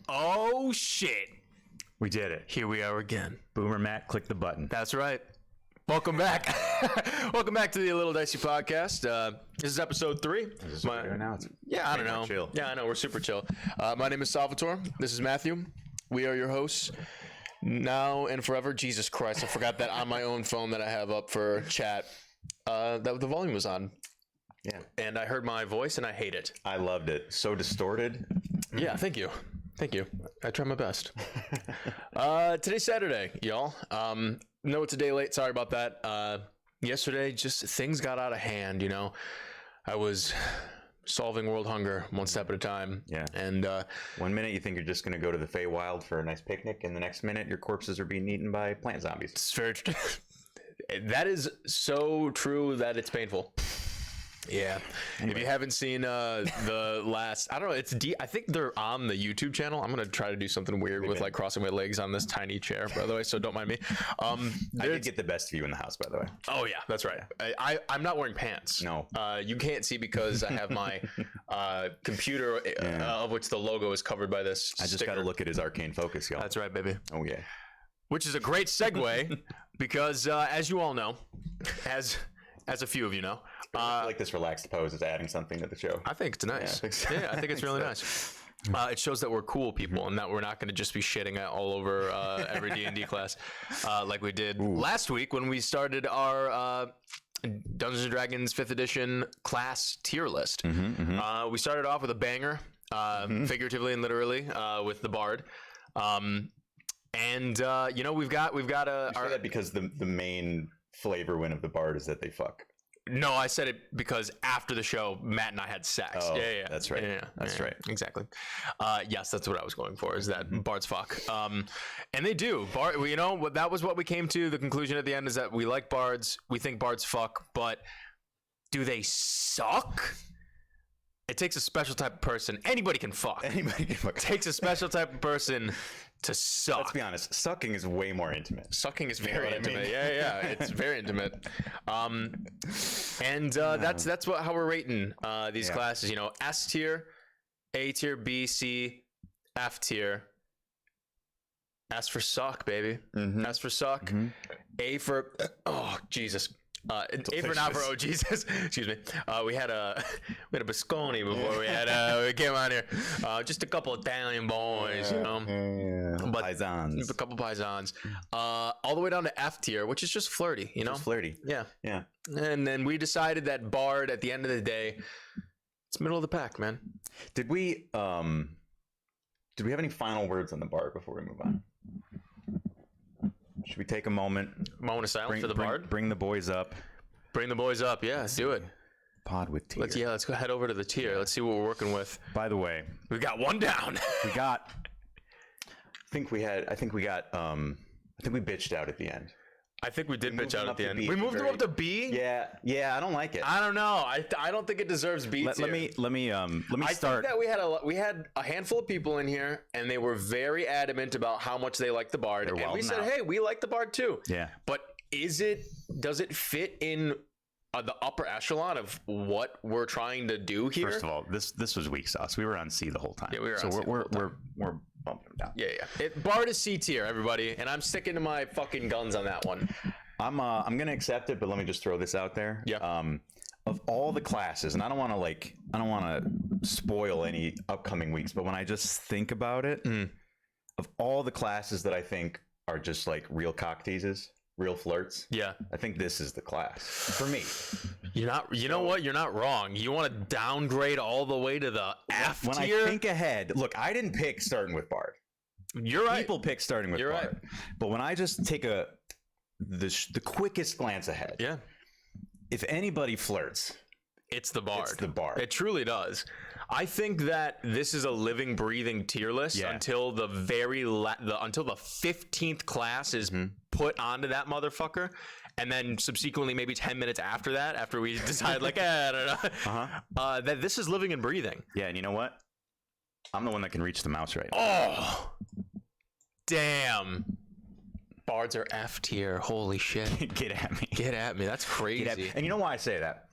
Oh, shit. We did it. Here we are again. Boomer Matt, click the button. That's right. Welcome back. Welcome back to the Little Dicey podcast. This is episode 3. This is what we're doing now. Yeah, I don't know. Chill. Yeah, I know. We're super chill. My name is Salvatore. This is Matthew. We are your hosts now and forever. Jesus Christ, I forgot that on my own phone that I have up for chat. That the volume was on. Yeah. And I heard my voice and I hate it. I loved it. So distorted. Yeah, thank you. Thank you. I try my best. Today's Saturday, y'all. No, it's a day late. Sorry about that. Yesterday, just things got out of hand, you know. I was solving world hunger one step at a time. Yeah. And 1 minute you think you're just going to go to the Feywild for a nice picnic, and the next minute your corpses are being eaten by plant zombies. it's very that is so true that it's painful. Yeah. Anyway. If you haven't seen the last, I don't know, I think they're on the YouTube channel. I'm gonna try to do something weird with like crossing my legs on this tiny chair, by the way, so don't mind me. I did get the best view in the house, by the way. Oh yeah, that's right. I'm not wearing pants. No. You can't see because I have my computer of which the logo is covered by this I just sticker. got to look at his arcane focus, y'all. That's right, baby. Oh yeah. Which is a great segue because as you all know, as a few of you know, I feel like this relaxed pose is adding something to the show. I think it's nice. Yeah, I think it's really nice. It shows that we're cool people and that we're not going to just be shitting all over every D&D class like we did last week when we started our Dungeons & Dragons 5th edition class tier list. We started off with a banger, figuratively and literally, with the Bard. And you know, we've got a. You say that because the main flavor win of the Bard is that they fuck. No, I said it because after the show, Matt and I had sex. Oh, yeah, that's right. Yeah, that's right. Exactly. Yes, that's what I was going for. Is that Bards fuck? And they do. You know, that was what we came to. The conclusion at the end is that we like Bards. We think Bards fuck, but do they suck? It takes a special type of person. Anybody can fuck. Anybody can fuck. It takes a special type of person to suck. Let's be honest. Sucking is way more intimate. Sucking is very intimate. Yeah, it's very intimate. That's how we're rating these classes. You know, S tier, A tier, B, C, F tier. S for suck, baby. S for suck. A for oh Jesus. A for not for oh Jesus. Excuse me. We had a biscone before we came on here. Just a couple Italian boys, you know. But paisans. A couple paisans. All the way down to F tier, which is just flirty, you know. Just flirty. Yeah. Yeah. And then we decided that Bard at the end of the day, it's middle of the pack, man. Did we have any final words on the Bard before we move on? Should we take a moment? Moment of silence for the Bard? Bring the boys up. Bring the boys up. Yeah, do it. Pod with tier. Let's go head over to the tier. Let's see what we're working with. By the way, we got one down. I think we bitched out at the end. I think we did bitch out at the end. We moved them up to B. Yeah. I don't like it. I don't know. I don't think it deserves B tier. Let me start. I think that we had a handful of people in here, and they were very adamant about how much they like the Bard, and we said, hey, we like the Bard too. Yeah. But does it fit in the upper echelon of what we're trying to do here? First of all, this was weak sauce. We were on C the whole time. Yeah, we were. So on C the whole time. we're bumping them down. Yeah. Bard is C tier, everybody, and I'm sticking to my fucking guns on that one. I'm gonna accept it, but let me just throw this out there. Yeah. Of all the classes, and I don't want to spoil any upcoming weeks, but when I just think about it, of all the classes that I think are just like real cock teases, real flirts, I think this is the class for me. You know what? You're not wrong. You want to downgrade all the way to the F tier? When I think ahead, look, I didn't pick starting with Bard. You're right. People pick starting with Bard. Right. But when I just take the quickest glance ahead, if anybody flirts, it's the Bard. It's the Bard. It truly does. I think that this is a living, breathing tier list until the until the 15th class is put onto that motherfucker, and then subsequently maybe 10 minutes after that, after we decide like, I don't know, that this is living and breathing. Yeah, and you know what? I'm the one that can reach the mouse right now. Oh, damn. Bards are F tier. Holy shit. Get at me. Get at me. That's crazy. And you know why I say that?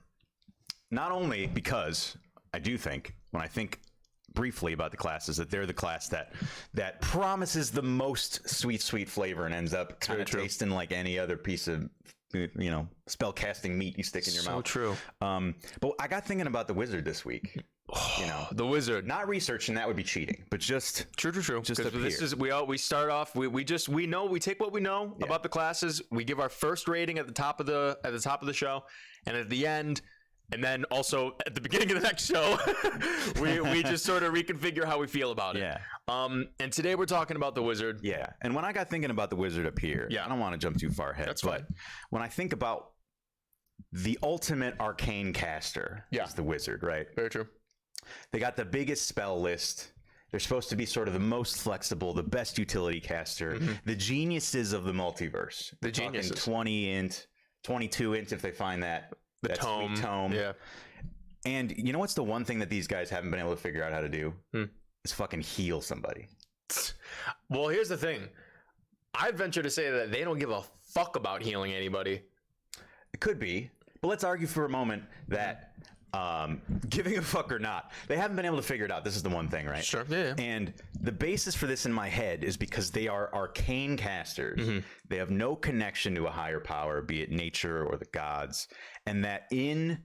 Not only because I do think, when I think briefly about the classes, that they're the class that promises the most sweet flavor and ends up kind of tasting like any other piece of, spell casting meat you stick in your mouth. So true. But I got thinking about the wizard this week. The wizard. Not researching, that would be cheating, but just true. Just up this here. We start off. We take what we know about the classes. We give our first rating at the top of the show, and at the end, and then also at the beginning of the next show, we just sort of reconfigure how we feel about it. Yeah. And today we're talking about the wizard. Yeah. And when I got thinking about the wizard up here, I don't want to jump too far ahead. That's fine. When I think about the ultimate arcane caster, is the wizard, right? Very true. They got the biggest spell list. They're supposed to be sort of the most flexible, the best utility caster, the geniuses of the multiverse. The geniuses. 20 int, 22 int if they find that tome. Sweet tome. Yeah. And you know what's the one thing that these guys haven't been able to figure out how to do? Is fucking heal somebody. Well, here's the thing. I'd venture to say that they don't give a fuck about healing anybody. It could be, but let's argue for a moment that giving a fuck or not, they haven't been able to figure it out. This is the one thing, right? Sure. Yeah. And the basis for this in my head is because they are arcane casters. They have no connection to a higher power, be it nature or the gods, and that in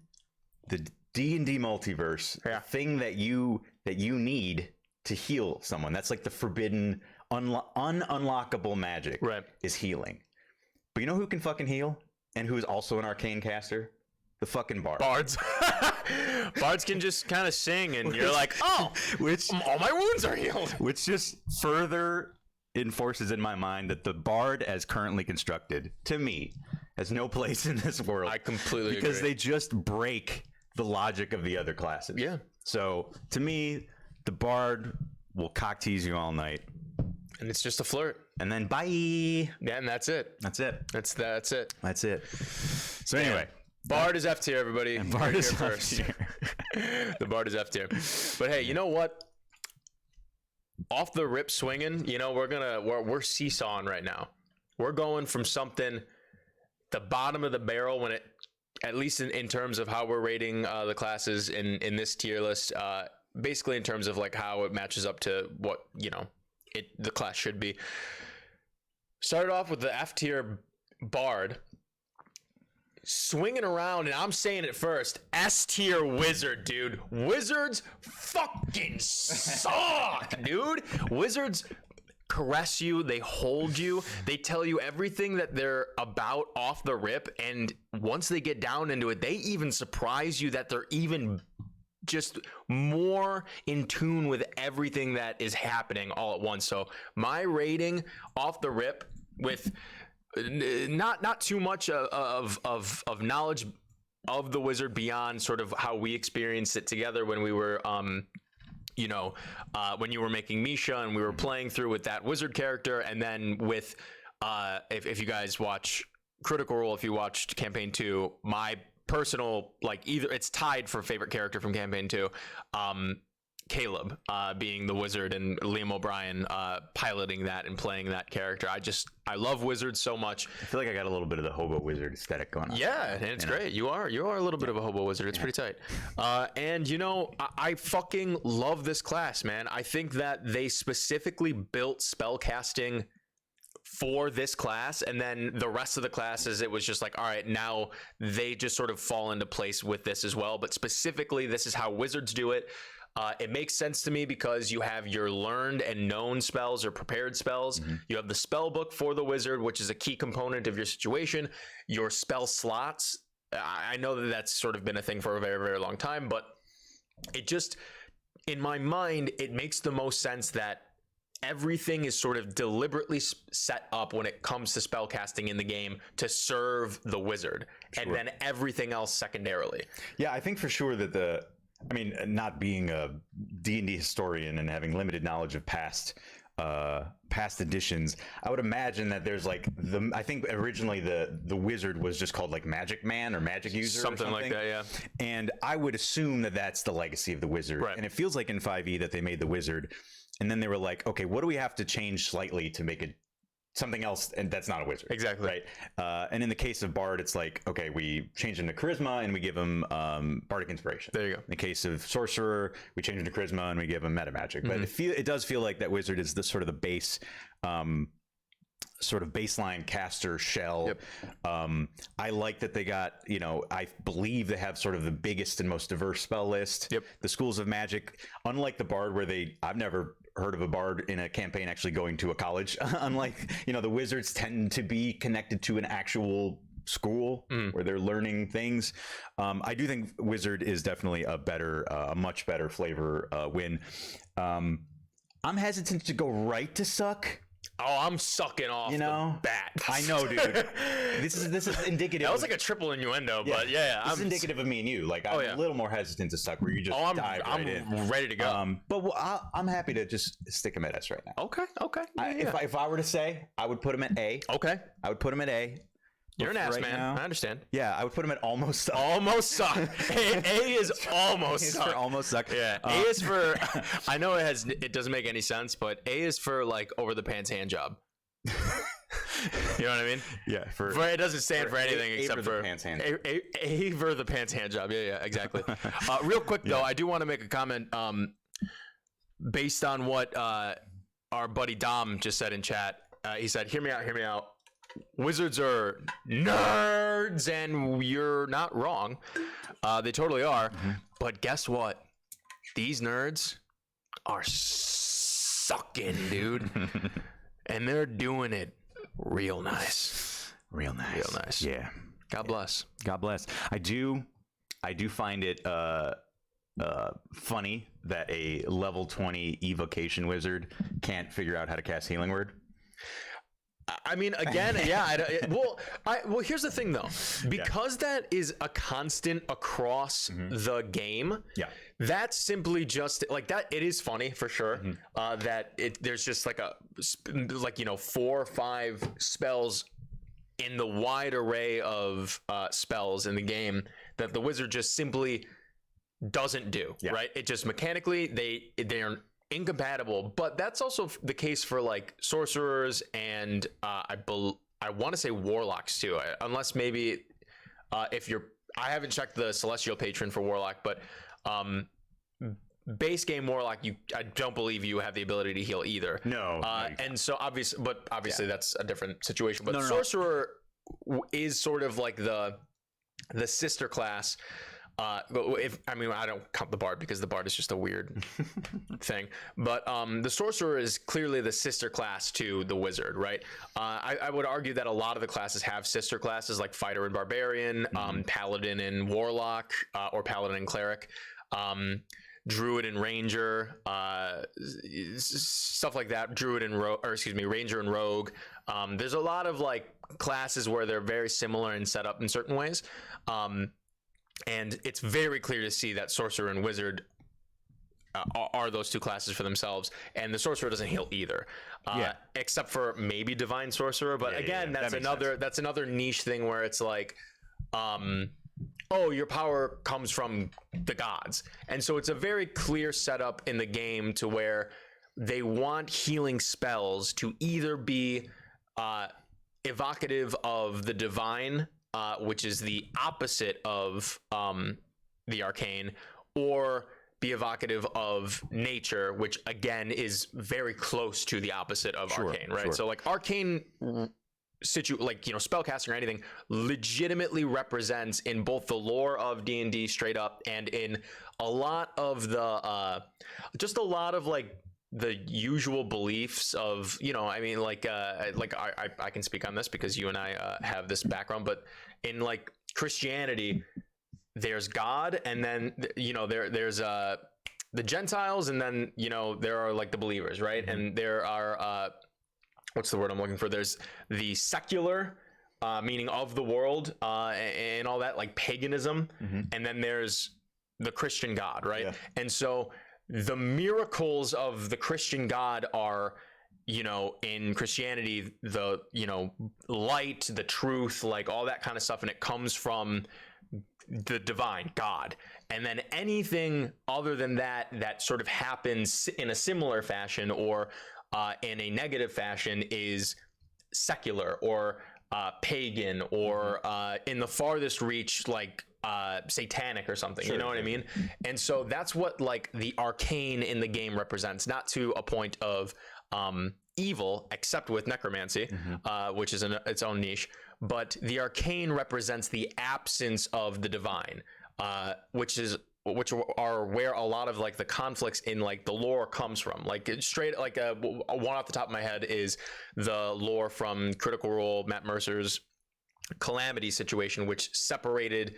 the D&D multiverse, the thing that you need to heal someone, that's like the forbidden, unlockable magic, is healing. But you know who can fucking heal and who is also an arcane caster? The fucking bard. Bards. Bards can just kind of sing and you're like, oh, all my wounds are healed. Which just further enforces in my mind that the bard as currently constructed, to me, has no place in this world. I completely agree. Because they just break the logic of the other classes. Yeah. So to me, the bard will cock tease you all night. And it's just a flirt. And then bye. Yeah, and that's it. That's it. That's it. That's it. So anyway. Bard is F tier, everybody. Bard is F tier. The Bard is F tier. But hey, you know what? Off the rip swinging, you know, we're seesawing right now. We're going from something the bottom of the barrel when it, at least in terms of how we're rating the classes in this tier list, basically in terms of like how it matches up to what, you know, the class should be. Started off with the F tier Bard, swinging around, and I'm saying it first, S tier Wizard, dude. Wizards fucking suck, dude. Wizards caress you, they hold you, they tell you everything that they're about off the rip, and once they get down into it, they even surprise you that they're even just more in tune with everything that is happening all at once. So my rating off the rip, with not too much of knowledge of the Wizard beyond sort of how we experienced it together when we were you know, when you were making Misha and we were playing through with that Wizard character, and then with if you guys watch Critical Role, if you watched campaign 2, my personal, like, either it's tied for favorite character from campaign 2, Caleb being the Wizard, and Liam O'Brien piloting that and playing that character. I love Wizards so much. I feel like I got a little bit of the hobo wizard aesthetic going on. Yeah, and it's great. You are a little bit of a hobo wizard. It's pretty tight. And you know, I fucking love this class, man. I think that they specifically built spellcasting for this class, and then the rest of the classes, it was just like, all right, now they just sort of fall into place with this as well. But specifically, this is how Wizards do it. It makes sense to me because you have your learned and known spells or prepared spells. You have the spell book for the Wizard, which is a key component of your situation. Your spell slots. I know that that's sort of been a thing for a very, very long time, but it just, in my mind, it makes the most sense that everything is sort of deliberately set up when it comes to spell casting in the game to serve the Wizard, and then everything else secondarily. Yeah, I think for sure that I mean, not being a D&D historian and having limited knowledge of past editions, I would imagine that there's like I think originally the Wizard was just called like Magic Man or Magic User, something like that, yeah. And I would assume that that's the legacy of the Wizard. Right. And it feels like in 5e that they made the Wizard, and then they were like, okay, what do we have to change slightly to make it something else, and that's not a Wizard. Exactly. Right. And in the case of Bard, it's like, okay, we change him to Charisma and we give him Bardic Inspiration. There you go. In the case of Sorcerer, we change him to Charisma and we give him Meta Magic. But it does feel like that Wizard is the sort of the base, sort of baseline caster shell. Yep. I like that they got, you know, I believe they have sort of the biggest and most diverse spell list. Yep. The schools of magic, unlike the Bard, where I've never heard of a Bard in a campaign actually going to a college. Unlike, you know, the Wizards tend to be connected to an actual school where they're learning things. I do think Wizard is definitely a much better flavor win. I'm hesitant to go right to suck. Oh, I'm sucking off the bat. I know, dude. This is indicative. That was like a triple innuendo, but yeah. This is indicative of me and you. Like, I'm a little more hesitant to suck, where you just dive right in. I'm ready to go. But I'm happy to just stick him at S right now. Okay. If I were to say, I would put him at A. Okay. I would put him at A. You're an ass right man. now. I understand. Yeah, I would put him at almost suck. Almost suck. A is almost He's suck. for almost suck. Yeah. A is for. I know it doesn't make any sense, but A is for like over the pants hand job. You know what I mean? Yeah. For it doesn't stand for anything except for the pants hand. A for the pants hand job. Yeah, exactly. Real quick though, I do want to make a comment. Based on what our buddy Dom just said in chat, he said, "Hear me out. Wizards are nerds, and you're not wrong. They totally are. But guess what? These nerds are sucking, dude, and they're doing it real nice. Real nice. Yeah. God bless. God bless. I do find it funny that a level 20 evocation wizard can't figure out how to cast Healing Word. I mean, again, yeah. Well, here's the thing, though. Because that is a constant across the game. Yeah. That's simply just like that. It is funny for sure. That there's just like 4 or 5 spells in the wide array of spells in the game that the wizard just simply doesn't do. Yeah. Right. It just mechanically they are incompatible, but that's also the case for like sorcerers and I want to say warlocks too, unless maybe if you're I haven't checked the celestial patron for warlock, but base game warlock I don't believe you have the ability to heal either. No, and so obviously that's a different situation, but sorcerer is sort of like the sister class. I don't count the bard because the bard is just a weird thing, but the sorcerer is clearly the sister class to the wizard, right? I would argue that a lot of the classes have sister classes like fighter and barbarian, paladin and warlock, or paladin and cleric, druid and ranger, stuff like that. Druid and ranger and rogue. There's a lot of like classes where they're very similar in setup in certain ways. And it's very clear to see that sorcerer and wizard are those two classes for themselves, and the sorcerer doesn't heal either, except for maybe divine sorcerer. But that's another niche thing where it's like, your power comes from the gods, and so it's a very clear setup in the game to where they want healing spells to either be evocative of the divine, which is the opposite of the arcane, or be evocative of nature, which again is very close to the opposite of arcane, right? So like arcane spellcasting or anything legitimately represents in both the lore of D&D straight up and in a lot of the just a lot of like the usual beliefs of, I can speak on this because you and I have this background, but in like Christianity, there's God, and then there's the Gentiles, and then there are like the believers, right? And there are what's the word I'm looking for? There's the secular, meaning of the world, and all that, like paganism, and then there's the Christian God, right? And so the miracles of the Christian God are, in Christianity, the, light, the truth, like all that kind of stuff. And it comes from the divine God. And then anything other than that sort of happens in a similar fashion or in a negative fashion is secular or pagan or in the farthest reach, like satanic or something, you know what I mean? And so that's what like the arcane in the game represents, not to a point of evil, except with necromancy, which is its own niche, but the arcane represents the absence of the divine, which are where a lot of like the conflicts in like the lore comes from. Like straight, like one off the top of my head is the lore from Critical Role, Matt Mercer's Calamity situation, which separated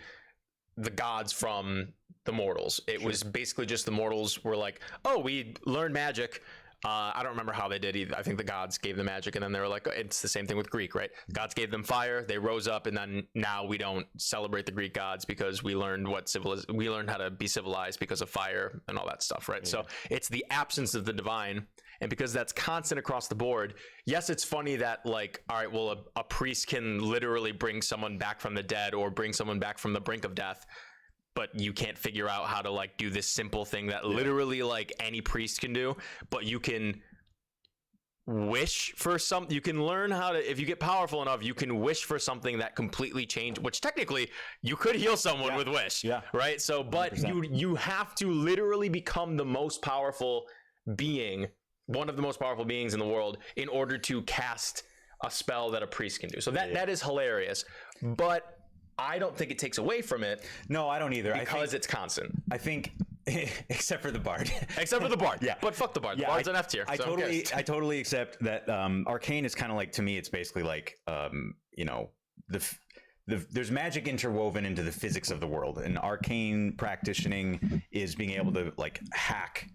the gods from the mortals. It was basically just the mortals were like, oh, we learned magic, I don't remember how they did either. I think the gods gave them magic, and then they were like, it's the same thing with Greek, right? Gods gave them fire, they rose up, and then now we don't celebrate the Greek gods because we learned we learned how to be civilized because of fire and all that stuff, right? So it's the absence of the divine, and because that's constant across the board. Yes, it's funny that like, all right, well, a priest can literally bring someone back from the dead or bring someone back from the brink of death, but you can't figure out how to like do this simple thing that literally like any priest can do. But you can wish for you can learn how to, if you get powerful enough, you can wish for something that completely change, which technically you could heal someone with wish, right? So, but 100%. you have to literally become the most powerful being, one of the most powerful beings in the world, in order to cast a spell that a priest can do. So that is hilarious, but I don't think it takes away from it. No, I don't either. Because it's constant. I think, except for the bard. Except for the bard. Yeah. But fuck the bard. The bard's an F tier. I totally accept that. Arcane is kind of like, to me, it's basically like, you know, there's magic interwoven into the physics of the world, and arcane practicing is being able to like hack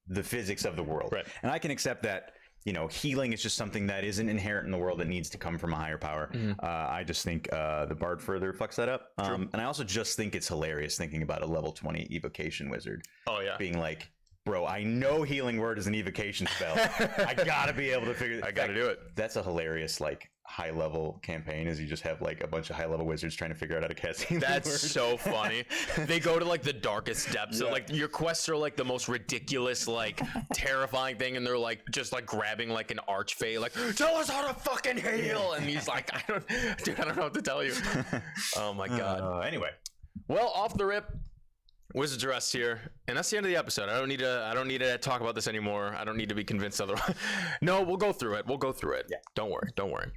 the physics of the world. Right. And I can accept that. You know, healing is just something that isn't inherent in the world that needs to come from a higher power. I just think the bard further fucks that up. And I also just think it's hilarious thinking about a level 20 evocation wizard. Oh yeah, being like, bro, I know healing word is an evocation spell. I gotta be able to figure. I gotta do it. That's a hilarious like high level campaign. Is you just have like a bunch of high level wizards trying to figure out how to cast healing word. That's so funny. They go to like the darkest depths. So, like your quests are like the most ridiculous, like terrifying thing, and they're like just like grabbing like an archfey, like tell us how to fucking heal, and he's like, I don't know what to tell you. Oh my god. Anyway, well, off the rip, Wizards Arrest here, and that's the end of the episode. I don't need to talk about this anymore. I don't need to be convinced otherwise. No, we'll go through it. Yeah. Don't worry.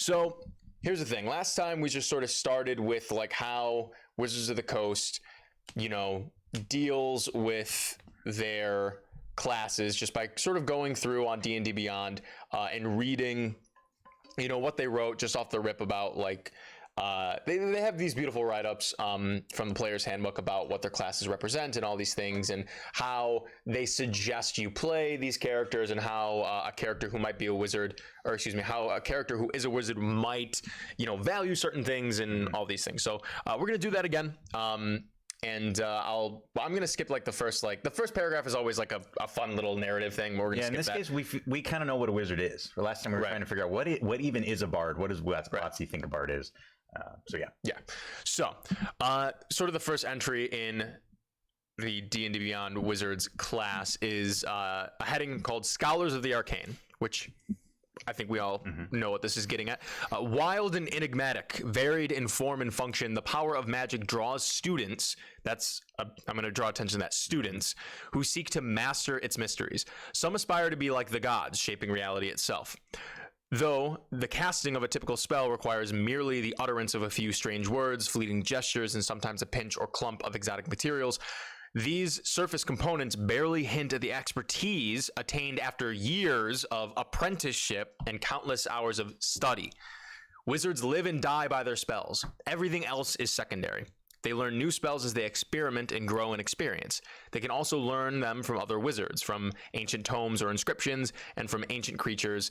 So here's the thing. Last time we just sort of started with like how Wizards of the Coast, you know, deals with their classes just by sort of going through on D&D Beyond and reading, you know, what they wrote just off the rip about like, they have these beautiful write-ups from the player's handbook about what their classes represent and all these things, and how they suggest you play these characters, and how a character who might be a wizard, or excuse me, how a character who is a wizard might, you know, value certain things and all these things. So we're gonna do that again. And I'm gonna skip like the first paragraph is always like a fun little narrative thing. We're gonna skip that. In this case, we kind of know what a wizard is. The last time we were trying to figure out what even is a bard. What does WotC think a bard is? So sort of the first entry in the D&D Beyond Wizards class is a heading called Scholars of the Arcane, which I think we all know what this is getting at. Wild and enigmatic, varied in form and function, the power of magic draws students, I'm going to draw attention to that, students who seek to master its mysteries. Some aspire to be like the gods, shaping reality itself. Though the casting of a typical spell requires merely the utterance of a few strange words, fleeting gestures, and sometimes a pinch or clump of exotic materials, these surface components barely hint at the expertise attained after years of apprenticeship and countless hours of study. Wizards live and die by their spells. Everything else is secondary. They learn new spells as they experiment and grow in experience. They can also learn them from other wizards, from ancient tomes or inscriptions, and from ancient creatures,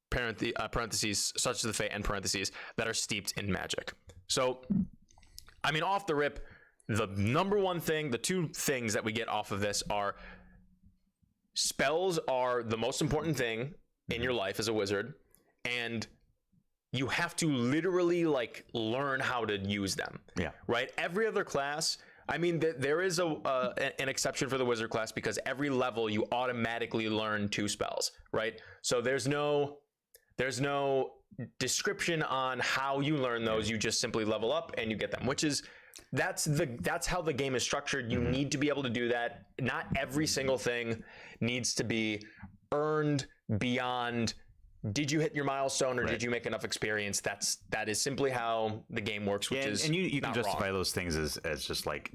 parentheses, such as the Fae, and parentheses, that are steeped in magic. So, I mean, off the rip, the number one thing, the two things that we get off of this are spells are the most important thing in your life as a wizard, and you have to literally like learn how to use them. Yeah. Right? Every other class, I mean, there is an exception for the wizard class, because every level you automatically learn 2 spells, right? So there's no description on how you learn those. You just simply level up and you get them, which is that's how the game is structured. You need to be able to do that. Not every single thing needs to be earned beyond did you hit your milestone or did you make enough experience. That is simply how the game works, which is, and you can justify those things as just like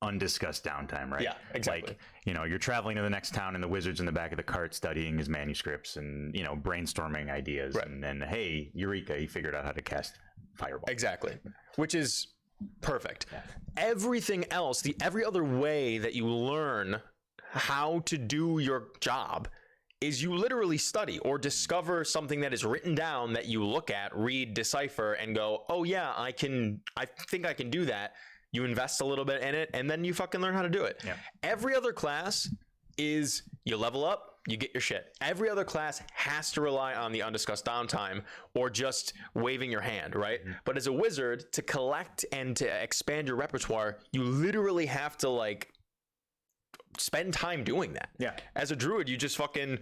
undiscussed downtime, right? Yeah, exactly. Like, you know, you're traveling to the next town and the wizard's in the back of the cart studying his manuscripts and, you know, brainstorming ideas, and then, hey, eureka, he figured out how to cast fireball. Exactly. Which is perfect. Yeah. Everything else, every other way that you learn how to do your job is you literally study or discover something that is written down that you look at, read, decipher, and go, oh yeah, I think I can do that. You invest a little bit in it, and then you fucking learn how to do it. Yeah. Every other class is you level up, you get your shit. Every other class has to rely on the undiscussed downtime or just waving your hand, right? Mm-hmm. But as a wizard, to collect and to expand your repertoire, you literally have to like spend time doing that. Yeah. As a druid, you just fucking,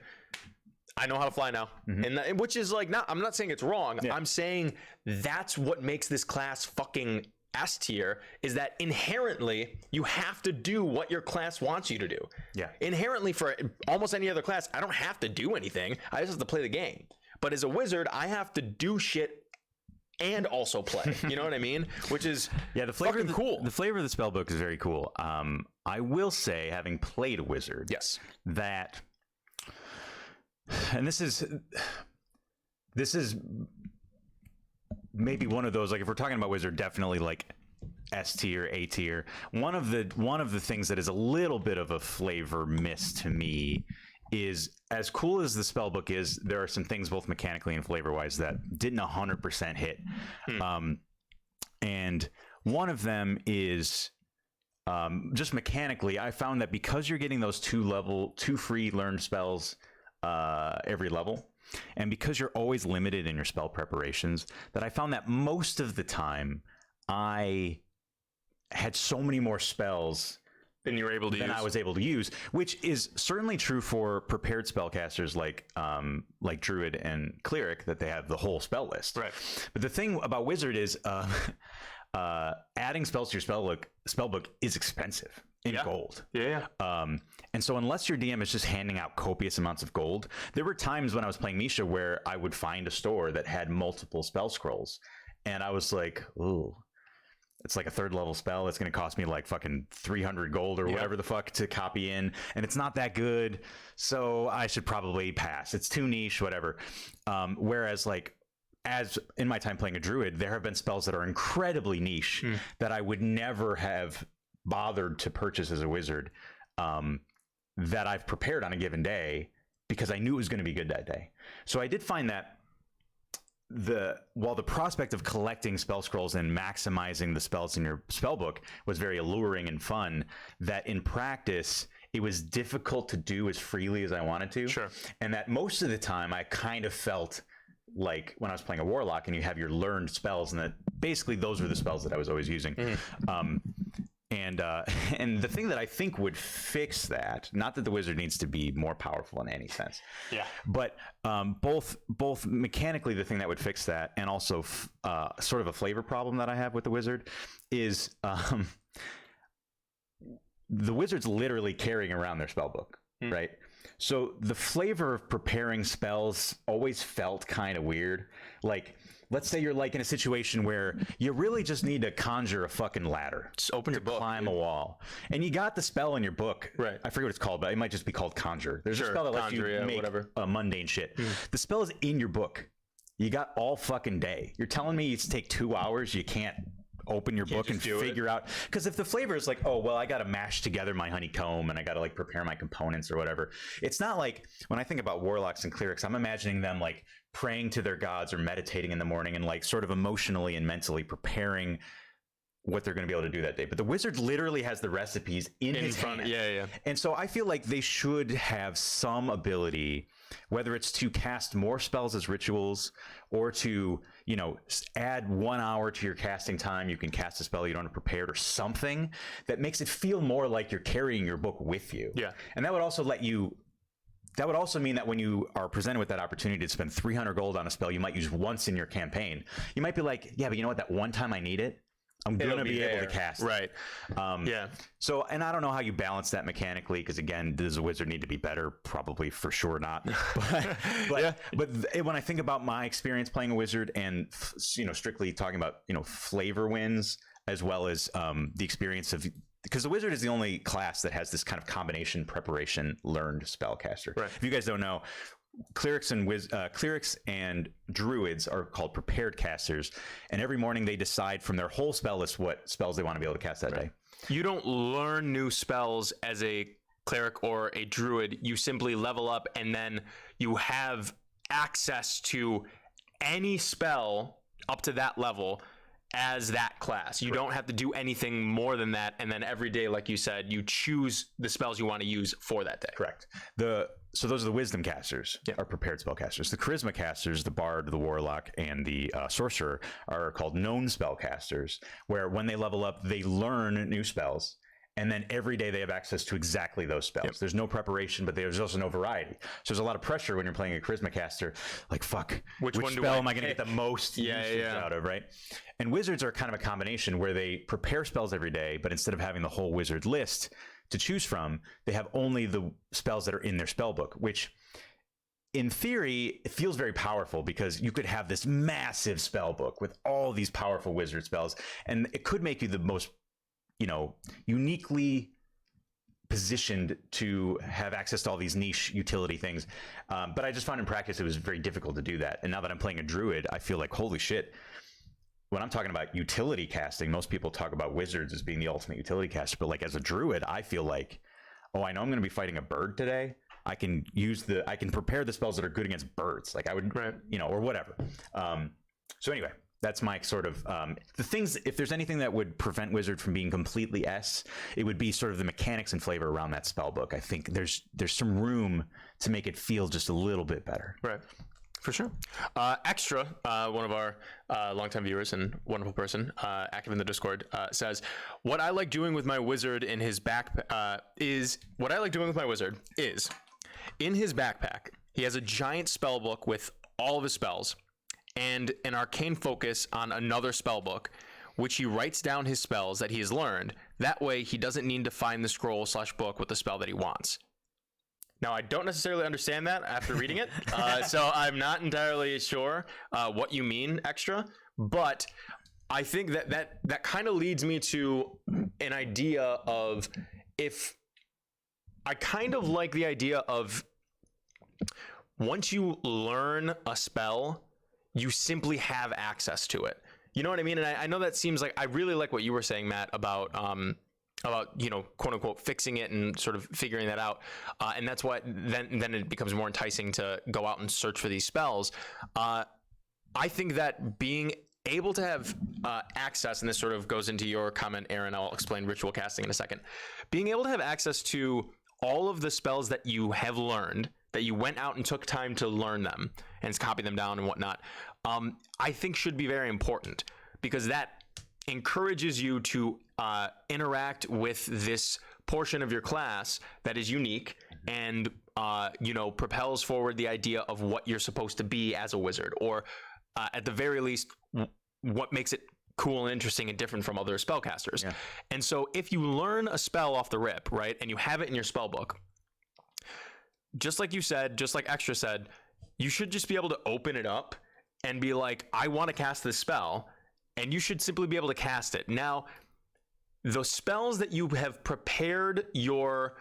I know how to fly now. Mm-hmm. And which is like, I'm not saying it's wrong. Yeah. I'm saying that's what makes this class fucking S tier, is that inherently you have to do what your class wants you to do. Yeah. Inherently, for almost any other class, I don't have to do anything. I just have to play the game. But as a wizard, I have to do shit and also play. You know what I mean? Which is the flavor fucking cool. The flavor of the spellbook is very cool. I will say, having played a wizard, yes, that, and this is maybe one of those, like, if we're talking about wizard, definitely like S tier, A tier. One of the things that is a little bit of a flavor miss to me is, as cool as the spellbook is, there are some things both mechanically and flavor wise that didn't 100% hit. And one of them is just mechanically, I found that because you're getting those two free learned spells every level, and because you're always limited in your spell preparations, that I found that most of the time I had so many more spells than you were able to use. Than I was able to use, which is certainly true for prepared spellcasters like Druid and Cleric, that they have the whole spell list. Right. But the thing about Wizard is adding spells to your spellbook is expensive in gold. Yeah. And so unless your DM is just handing out copious amounts of gold, there were times when I was playing Misha where I would find a store that had multiple spell scrolls, and I was like, ooh, it's like a 3rd level spell. It's going to cost me like fucking 300 gold or whatever the fuck to copy in, and it's not that good, so I should probably pass. It's too niche, whatever. Whereas, like, as in my time playing a druid, there have been spells that are incredibly niche that I would never have bothered to purchase as a wizard, that I've prepared on a given day because I knew it was going to be good that day. So I did find that while the prospect of collecting spell scrolls and maximizing the spells in your spellbook was very alluring and fun, that in practice it was difficult to do as freely as I wanted to. Sure. And that most of the time I kind of felt like when I was playing a warlock and you have your learned spells, and that basically those were the spells that I was always using. And the thing that I think would fix that, not that the wizard needs to be more powerful in any sense, but both mechanically, the thing that would fix that, and also sort of a flavor problem that I have with the wizard is the wizard's literally carrying around their spellbook, right? So the flavor of preparing spells always felt kind of weird. Like, let's say you're like in a situation where you really just need to conjure a fucking ladder. Just open your book. Climb a wall. And you got the spell in your book. Right. I forget what it's called, but it might just be called Conjure. There's a spell that lets you make mundane shit. The spell is in your book. You got all fucking day. You're telling me it's take 2 hours, you can't open your book and figure out, because if the flavor is like, oh well, I got to mash together my honeycomb and I got to like prepare my components or whatever, it's not like when I think about warlocks and clerics, I'm imagining them like praying to their gods or meditating in the morning and like sort of emotionally and mentally preparing what they're going to be able to do that day. But the wizard literally has the recipes in his hand. Yeah. And so I feel like they should have some ability, whether it's to cast more spells as rituals or to, you know, add 1 hour to your casting time. You can cast a spell you don't have prepared or something that makes it feel more like you're carrying your book with you. Yeah. And that would also that would also mean that when you are presented with that opportunity to spend 300 gold on a spell you might use once in your campaign, you might be like, yeah, but you know what? That one time I need it, I'm going to be able to cast it. Right. So, and I don't know how you balance that mechanically, because again, does a wizard need to be better? Probably, for sure not. But when I think about my experience playing a wizard and, you know, strictly talking about, you know, flavor wins, as well as the experience of, because the wizard is the only class that has this kind of combination preparation learned spellcaster. Right. If you guys don't know, clerics and druids are called prepared casters, and every morning they decide from their whole spell list what spells they want to be able to cast that day. You don't learn new spells as a cleric or a druid, you simply level up and then you have access to any spell up to that level as that class. You don't have to do anything more than that. And then every day, like you said, you choose the spells you want to use for that day. Correct. So those are the wisdom casters, are prepared spellcasters. The charisma casters, the bard, the warlock, and the sorcerer are called known spellcasters, where when they level up, they learn new spells. And then every day they have access to exactly those spells. Yep. There's no preparation, but there's also no variety. So there's a lot of pressure when you're playing a charisma caster. Like, fuck, which spell am I going to get the most usage out of, right? And wizards are kind of a combination where they prepare spells every day, but instead of having the whole wizard list to choose from, they have only the spells that are in their spell book, which in theory, it feels very powerful because you could have this massive spell book with all these powerful wizard spells, and it could make you the most, uniquely positioned to have access to all these niche utility things. But I just found in practice, it was very difficult to do that. And now that I'm playing a druid, I feel like, holy shit, when I'm talking about utility casting, most people talk about wizards as being the ultimate utility caster. But like as a druid, I feel like, oh, I know I'm going to be fighting a bird today. I can prepare the spells that are good against birds. Like I would, or whatever. So anyway, that's my sort of the things. If there's anything that would prevent wizard from being completely S, it would be sort of the mechanics and flavor around that spell book. I think there's some room to make it feel just a little bit better. Right. For sure. Extra, one of our longtime viewers and wonderful person, active in the Discord, says, what I like doing with my wizard in his backpack is in his backpack, he has a giant spell book with all of his spells and an arcane focus on another spell book, which he writes down his spells that he has learned. That way he doesn't need to find the scroll/book with the spell that he wants. Now, I don't necessarily understand that after reading it, so I'm not entirely sure what you mean, Extra, but I think that kind of leads me to an idea of I kind of like the idea of once you learn a spell, you simply have access to it. You know what I mean? And I know that seems like, I really like what you were saying, Matt, about quote unquote fixing it and sort of figuring that out, and that's why then it becomes more enticing to go out and search for these spells. I think that being able to have access, and this sort of goes into your comment, Aaron, I'll explain ritual casting in a second, being able to have access to all of the spells that you have learned, that you went out and took time to learn them and copy them down and whatnot, I think should be very important, because that encourages you to interact with this portion of your class that is unique and propels forward the idea of what you're supposed to be as a wizard, or at the very least what makes it cool and interesting and different from other spellcasters. Yeah. And so if you learn a spell off the rip, right, and you have it in your spell book, just like you said, just like Extra said, you should just be able to open it up and be like, I want to cast this spell, and you should simply be able to cast it. Now, the spells that you have prepared your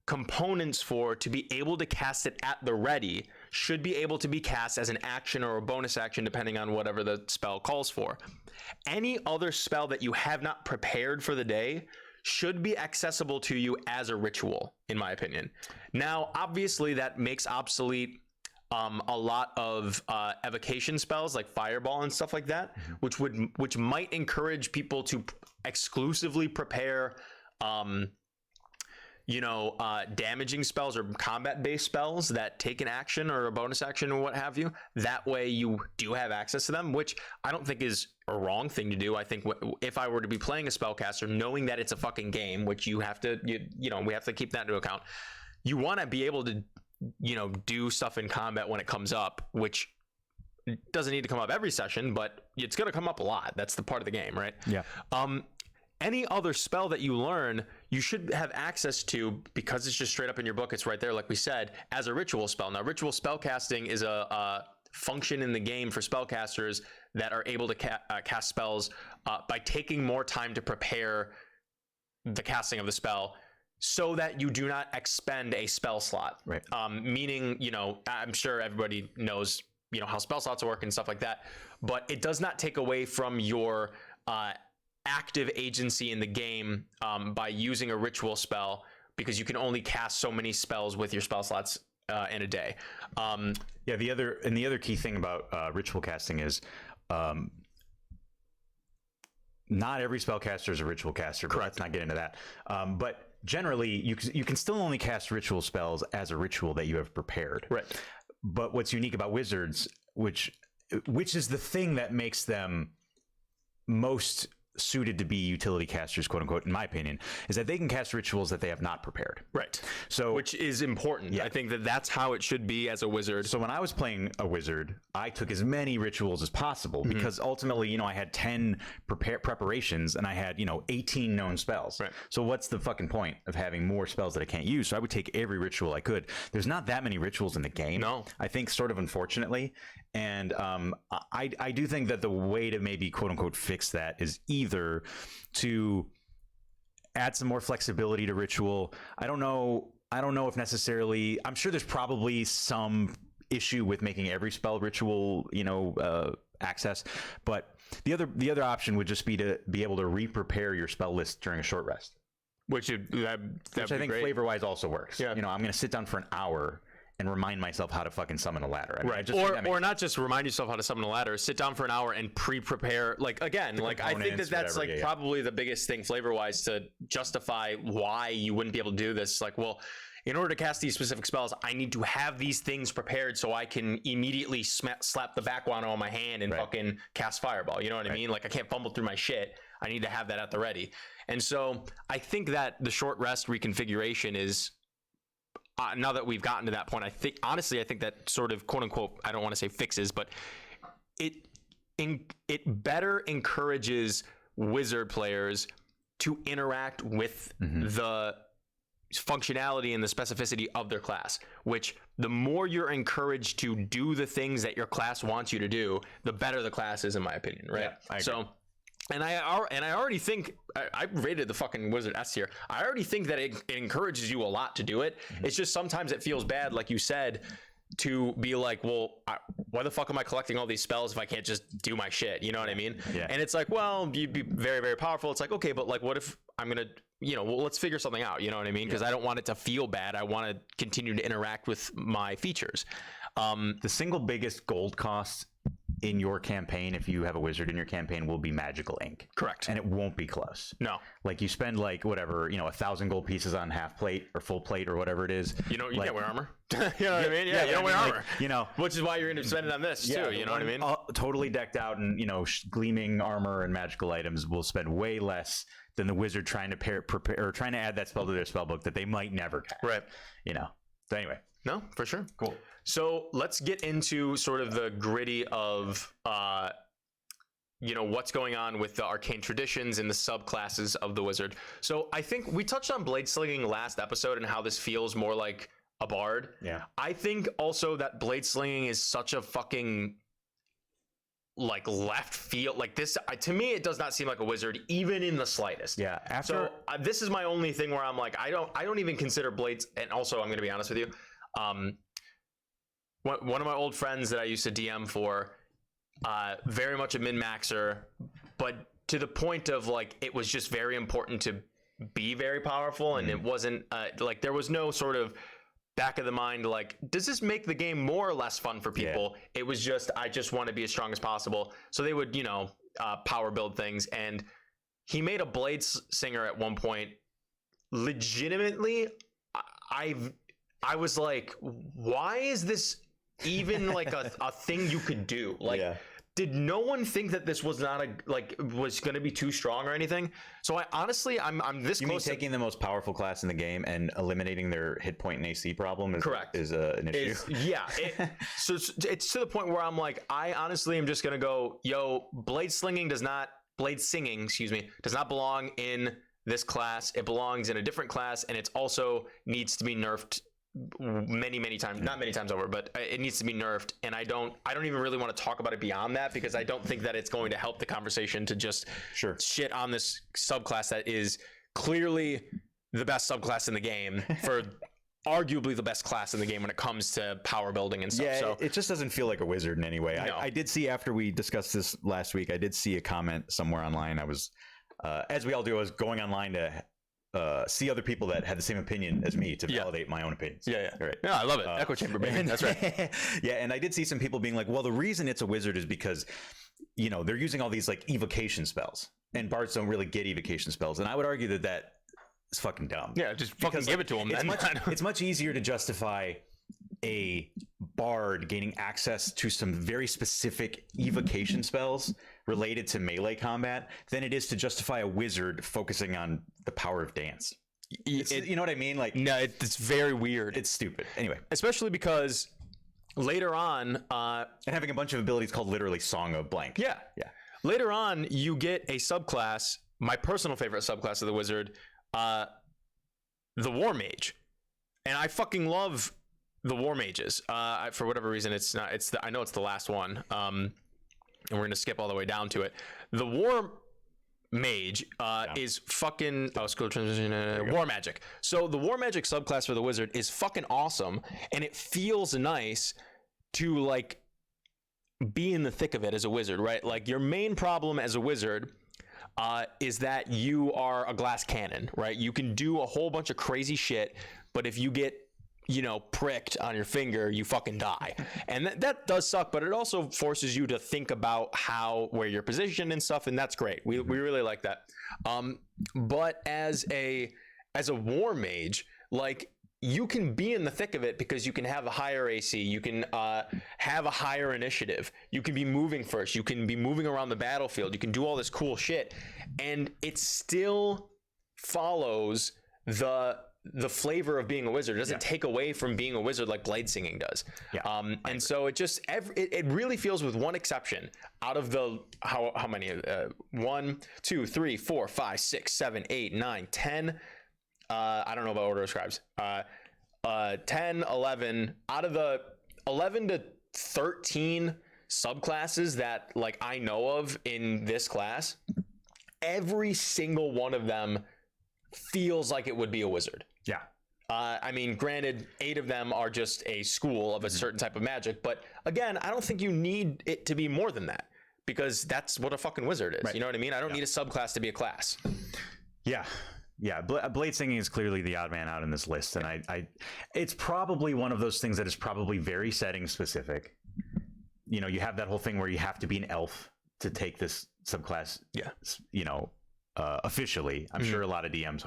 components for to be able to cast it at the ready should be able to be cast as an action or a bonus action, depending on whatever the spell calls for. Any other spell that you have not prepared for the day should be accessible to you as a ritual, in my opinion. Now, obviously, that makes obsolete a lot of evocation spells like Fireball and stuff like that, which might encourage people to exclusively prepare damaging spells or combat-based spells that take an action or a bonus action or what have you. That way you do have access to them, which I don't think is a wrong thing to do. I think if I were to be playing a spellcaster, knowing that it's a fucking game, which we have to keep that into account, you want to be able to do stuff in combat when it comes up, which doesn't need to come up every session, but it's going to come up a lot. That's the part of the game, right? Yeah. Any other spell that you learn, you should have access to, because it's just straight up in your book. It's right there, like we said, as a ritual spell. Now, ritual spell casting is a function in the game for spellcasters that are able to cast spells by taking more time to prepare the casting of the spell, so that you do not expend a spell slot. Right. Meaning, I'm sure everybody knows, how spell slots work and stuff like that, but it does not take away from your active agency in the game by using a ritual spell, because you can only cast so many spells with your spell slots in a day. Yeah, the other key thing about ritual casting is not every spellcaster is a ritual caster. But let's not get into that. But generally, you can still only cast ritual spells as a ritual that you have prepared. Right. But what's unique about wizards, which is the thing that makes them most suited to be utility casters, quote unquote, in my opinion, is that they can cast rituals that they have not prepared. Right. So, which is important. Yeah. I think that that's how it should be as a wizard. So when I was playing a wizard, I took as many rituals as possible because ultimately, I had 10 preparations and I had, 18 known spells. Right. So what's the fucking point of having more spells that I can't use? So I would take every ritual I could. There's not that many rituals in the game. No. I think sort of unfortunately. And I do think that the way to maybe quote unquote fix that is either to add some more flexibility to ritual. I don't know if necessarily, I'm sure there's probably some issue with making every spell ritual, access, but the other option would just be to be able to re-prepare your spell list during a short rest. Which I think flavor-wise also works. Yeah. I'm going to sit down for an hour and remind myself how to fucking summon a ladder. Right. Or not just remind yourself how to summon a ladder, sit down for an hour and pre-prepare. Like, again, I think that's probably the biggest thing flavor-wise to justify why you wouldn't be able to do this. Like, well, in order to cast these specific spells, I need to have these things prepared so I can immediately slap the back guano on my hand and fucking cast Fireball. You know what I mean? Like, I can't fumble through my shit. I need to have that at the ready. And so I think that the short rest reconfiguration is... now that we've gotten to that point, I think that sort of quote unquote, I don't want to say fixes, but it better encourages wizard players to interact with the functionality and the specificity of their class, which the more you're encouraged to do the things that your class wants you to do, the better the class is, in my opinion. Right. Yeah, I agree. And I already think I rated the fucking wizard S tier. I already think that it encourages you a lot to do it. It's just sometimes it feels bad, like you said, to be like, well, why the fuck am I collecting all these spells if I can't just do my shit? You know what I mean? Yeah. And it's like, well, you'd be very, very powerful. It's like, okay, but like, what if I'm gonna, let's figure something out. You know what I mean? Because I don't want it to feel bad. I want to continue to interact with my features. The single biggest gold cost in your campaign, if you have a wizard in your campaign, will be magical ink. Correct. And it won't be close. No. Like you spend like whatever, 1,000 gold pieces on half plate or full plate or whatever it is. You can't wear armor. You know what I mean? Yeah, you don't wear armor. Which is why you're going to spend it on this too. You know what I mean? Totally decked out and gleaming armor and magical items will spend way less than the wizard trying to prepare or trying to add that spell to their spell book that they might never cast. Right. So anyway. No, for sure. Cool. So let's get into sort of the gritty of, what's going on with the arcane traditions and the subclasses of the wizard. So I think we touched on blade slinging last episode and how this feels more like a bard. Yeah. I think also that blade slinging is such a fucking left field. Like this, to me, it does not seem like a wizard, even in the slightest. Yeah. This is my only thing where I'm like, I don't even consider blades. And also, I'm going to be honest with you. One of my old friends that I used to DM for, very much a min-maxer, but to the point of it was just very important to be very powerful, and it wasn't there was no sort of back of the mind does this make the game more or less fun for people? Yeah. It was just, I just want to be as strong as possible. So they would power build things, and he made a blade singer at one point. Legitimately, I was like, why is this even a thing you could do? Did no one think that this was not was going to be too strong or anything? So I'm this. You mean taking the most powerful class in the game and eliminating their hit point and AC problem? Correct. Is an issue. So it's to the point where I'm like, I honestly am just going to go, blade singing does not belong in this class. It belongs in a different class, and it's also needs to be nerfed many times, not many times over, but it needs to be nerfed. And I don't even really want to talk about it beyond that, because I don't think that it's going to help the conversation to just shit on this subclass that is clearly the best subclass in the game for arguably the best class in the game when it comes to power building and stuff. Yeah, so it just doesn't feel like a wizard in any way. No. I did see, after we discussed this last week, I did see a comment somewhere online. I was, as we all do, I was going online to see other people that had the same opinion as me to validate my own opinions. Yeah. Right. No, I love it. Echo chamber, baby. That's right. Yeah, and I did see some people being like, well, the reason it's a wizard is because, you know, they're using all these like evocation spells, and bards don't really get evocation spells. And I would argue that is fucking dumb. Yeah, just fucking give it to them. It's much easier to justify a bard gaining access to some very specific evocation spells related to melee combat than it is to justify a wizard focusing on the power of dance. You know what I mean? Like, no, it's very weird. It's stupid. Anyway, especially because later on, and having a bunch of abilities called literally Song of Blank. Yeah. Later on, you get a subclass. My personal favorite subclass of the wizard, the War Mage, and I fucking love the War Mages. For whatever reason, it's not. I know it's the last one. And we're gonna skip all the way down to it. The War Mage is fucking school transition War Magic. So the War Magic subclass for the wizard is fucking awesome, and it feels nice to like be in the thick of it as a wizard, right? Like your main problem as a wizard is that you are a glass cannon, right? You can do a whole bunch of crazy shit, but if you get pricked on your finger, you fucking die. And that does suck, but it also forces you to think about where you're positioned and stuff, and that's great. We really like that. But as a war mage, like, you can be in the thick of it because you can have a higher AC, you can have a higher initiative, you can be moving first, you can be moving around the battlefield, you can do all this cool shit, and it still follows the flavor of being a wizard. It doesn't take away from being a wizard like blade singing does. And so it just it really feels, with one exception, out of the how many 1 2 3 4 5 6 7 8 9 10 I don't know about order of scribes, 10 11 out of the 11 to 13 subclasses that like I know of in this class, every single one of them feels like it would be a wizard. Yeah. I mean, granted, 8 of them are just a school of a certain type of magic, but again, I don't think you need it to be more than that, because that's what a fucking wizard is. Right. You know what I mean? I don't need a subclass to be a class. Yeah. Blade singing is clearly the odd man out in this list, and I it's probably one of those things that is probably very setting specific. You know, you have that whole thing where you have to be an elf to take this subclass. Yeah. Officially, I'm sure a lot of DMs,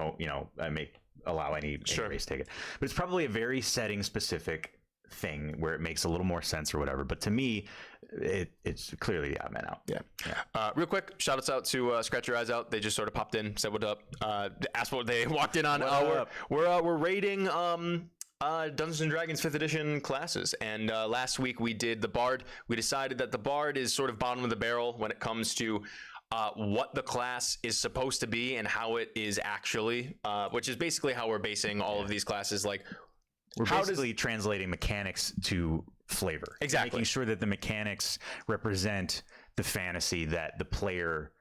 allow any race take it, but it's probably a very setting specific thing where it makes a little more sense or whatever. But to me, it's clearly the odd man out. Yeah. Real quick, shout outs out to Scratch Your Eyes Out. They just sort of popped in, said what up, asked what they walked in on. We're rating Dungeons and Dragons 5th edition classes, and last week we did the Bard. We decided that the Bard is sort of bottom of the barrel when it comes to what the class is supposed to be and how it is actually, which is basically how we're basing all of these classes. Like, we're basically translating mechanics to flavor. Exactly. Making sure that the mechanics represent the fantasy that the player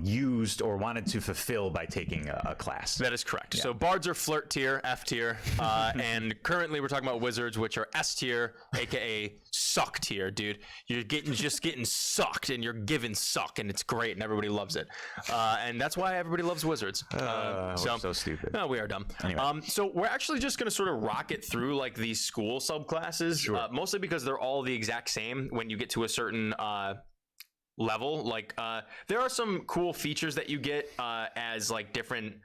used or wanted to fulfill by taking a class. That is correct. Yeah. So bards are flirt tier, F tier, and currently we're talking about wizards, which are S tier, aka suck tier, dude. You're just getting sucked, and you're given suck, and it's great, and everybody loves it. And that's why everybody loves wizards. We're so stupid. No, we are dumb. Anyway. So we're actually just going to sort of rocket through like these school subclasses, mostly because they're all the exact same when you get to a certain level. Like there are some cool features that you get as like different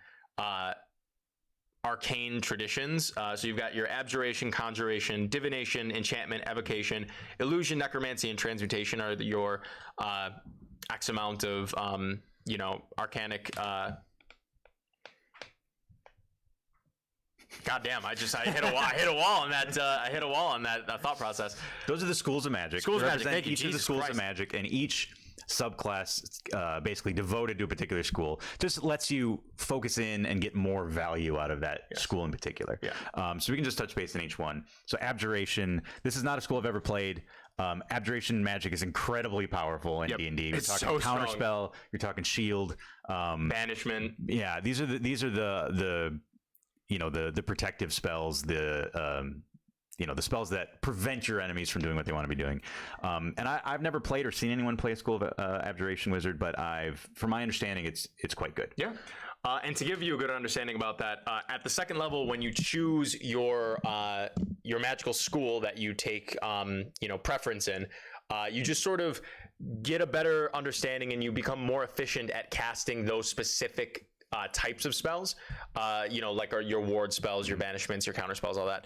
arcane traditions. So you've got your abjuration, conjuration, divination, enchantment, evocation, illusion, necromancy, and transmutation are your X amount of arcanic God damn! I hit a wall on that. I hit a wall on that thought process. Those are the schools of magic. Schools of magic. Thank you. Each of the schools of magic, and each subclass basically devoted to a particular school just lets you focus in and get more value out of that school in particular. So we can just touch base on each one. So abjuration. This is not a school I've ever played. Abjuration magic is incredibly powerful in D&D. You're talking counter spell. You're talking shield. Banishment. Yeah, these are the protective spells, the the spells that prevent your enemies from doing what they want to be doing. And I've never played or seen anyone play a School of Abjuration Wizard, but from my understanding, it's quite good. Yeah. And to give you a good understanding about that, at the second level, when you choose your magical school that you take, preference in, you just sort of get a better understanding and you become more efficient at casting those specific types of spells, like your ward spells, your banishments, your counter spells, all that.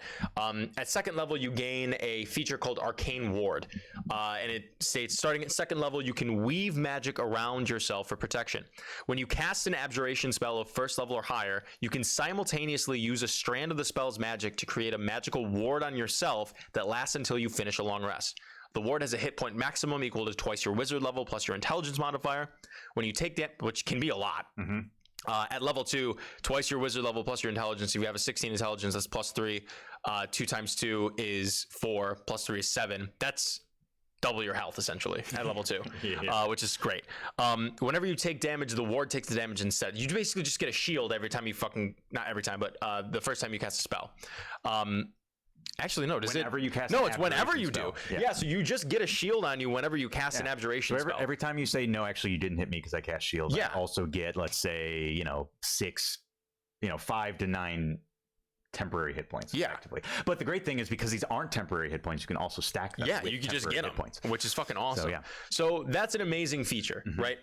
At second level, you gain a feature called Arcane Ward, and it states, starting at second level, you can weave magic around yourself for protection. When you cast an abjuration spell of first level or higher, you can simultaneously use a strand of the spell's magic to create a magical ward on yourself that lasts until you finish a long rest. The ward has a hit point maximum equal to twice your wizard level plus your intelligence modifier. When you take that, which can be a lot. At level 2, twice your wizard level plus your intelligence. If you have a 16 intelligence, that's plus 3. 2 times 2 is 4, plus 3 is 7. That's double your health, essentially, at level 2, which is great. Whenever you take damage, the ward takes the damage instead. You basically just get a shield every time you not every time, but the first time you cast a spell. Actually, no. Whenever you cast no, an it's whenever you spell. do. Yeah, so you just get a shield on you whenever you cast an abjuration spell. Every time you say, no, actually, you didn't hit me because I cast shield, I also get, let's say, 5 to 9 temporary hit points, effectively. But the great thing is, because these aren't temporary hit points, you can also stack them. Yeah, you can just get them, which is fucking awesome. So that's an amazing feature, right?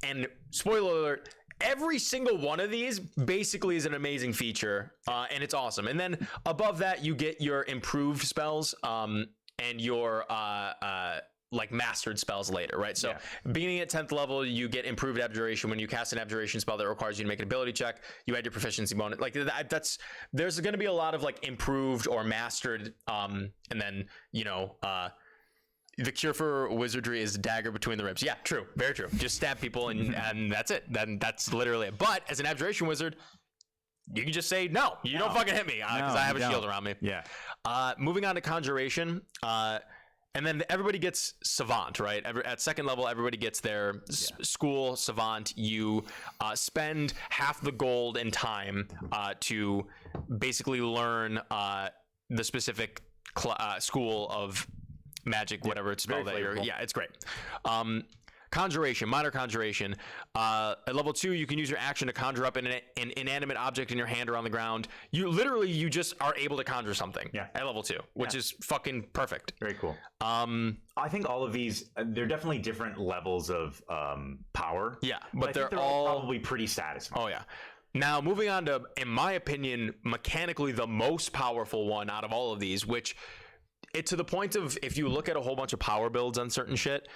And spoiler alert, every single one of these basically is an amazing feature, and it's awesome. And then above that, you get your improved spells and your mastered spells later, right? So beginning at 10th level, you get improved abjuration. When you cast an abjuration spell that requires you to make an ability check, you add your proficiency bonus. There's going to be a lot of improved or mastered, and then the cure for wizardry is dagger between the ribs. Yeah, true. Very true. Just stab people and that's it. Then that's literally it. But as an abjuration wizard, you can just say, no, you don't fucking hit me because I have a shield around me. Yeah. Moving on to Conjuration. And then everybody gets Savant, right? At second level, everybody gets their school Savant. You spend half the gold and time to basically learn the specific school of magic, whatever it's spelled that you're. Yeah, it's great. Conjuration, minor conjuration. At level 2, you can use your action to conjure up an inanimate object in your hand or on the ground. You just are able to conjure something at level 2, which is fucking perfect. Very cool. I think all of these, they're definitely different levels of power. Yeah, but they're all probably pretty satisfying. Oh yeah. Now moving on to, in my opinion, mechanically the most powerful one out of all of these, which to the point of, if you look at a whole bunch of power builds on certain shit,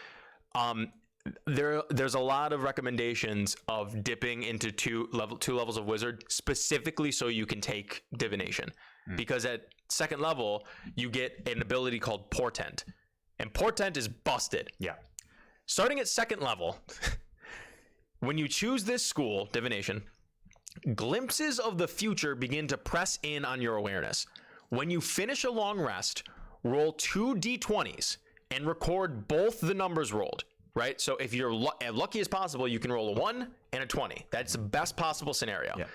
there's a lot of recommendations of dipping into two levels of wizard, specifically so you can take divination, because at second level you get an ability called Portent, and Portent is busted. Yeah. Starting at second level, when you choose this school, divination, glimpses of the future begin to press in on your awareness. When you finish a long rest, roll 2 d20s and record both the numbers rolled, right? So if you're lucky as possible, you can roll a 1 and a 20. That's the best possible scenario. Yeah.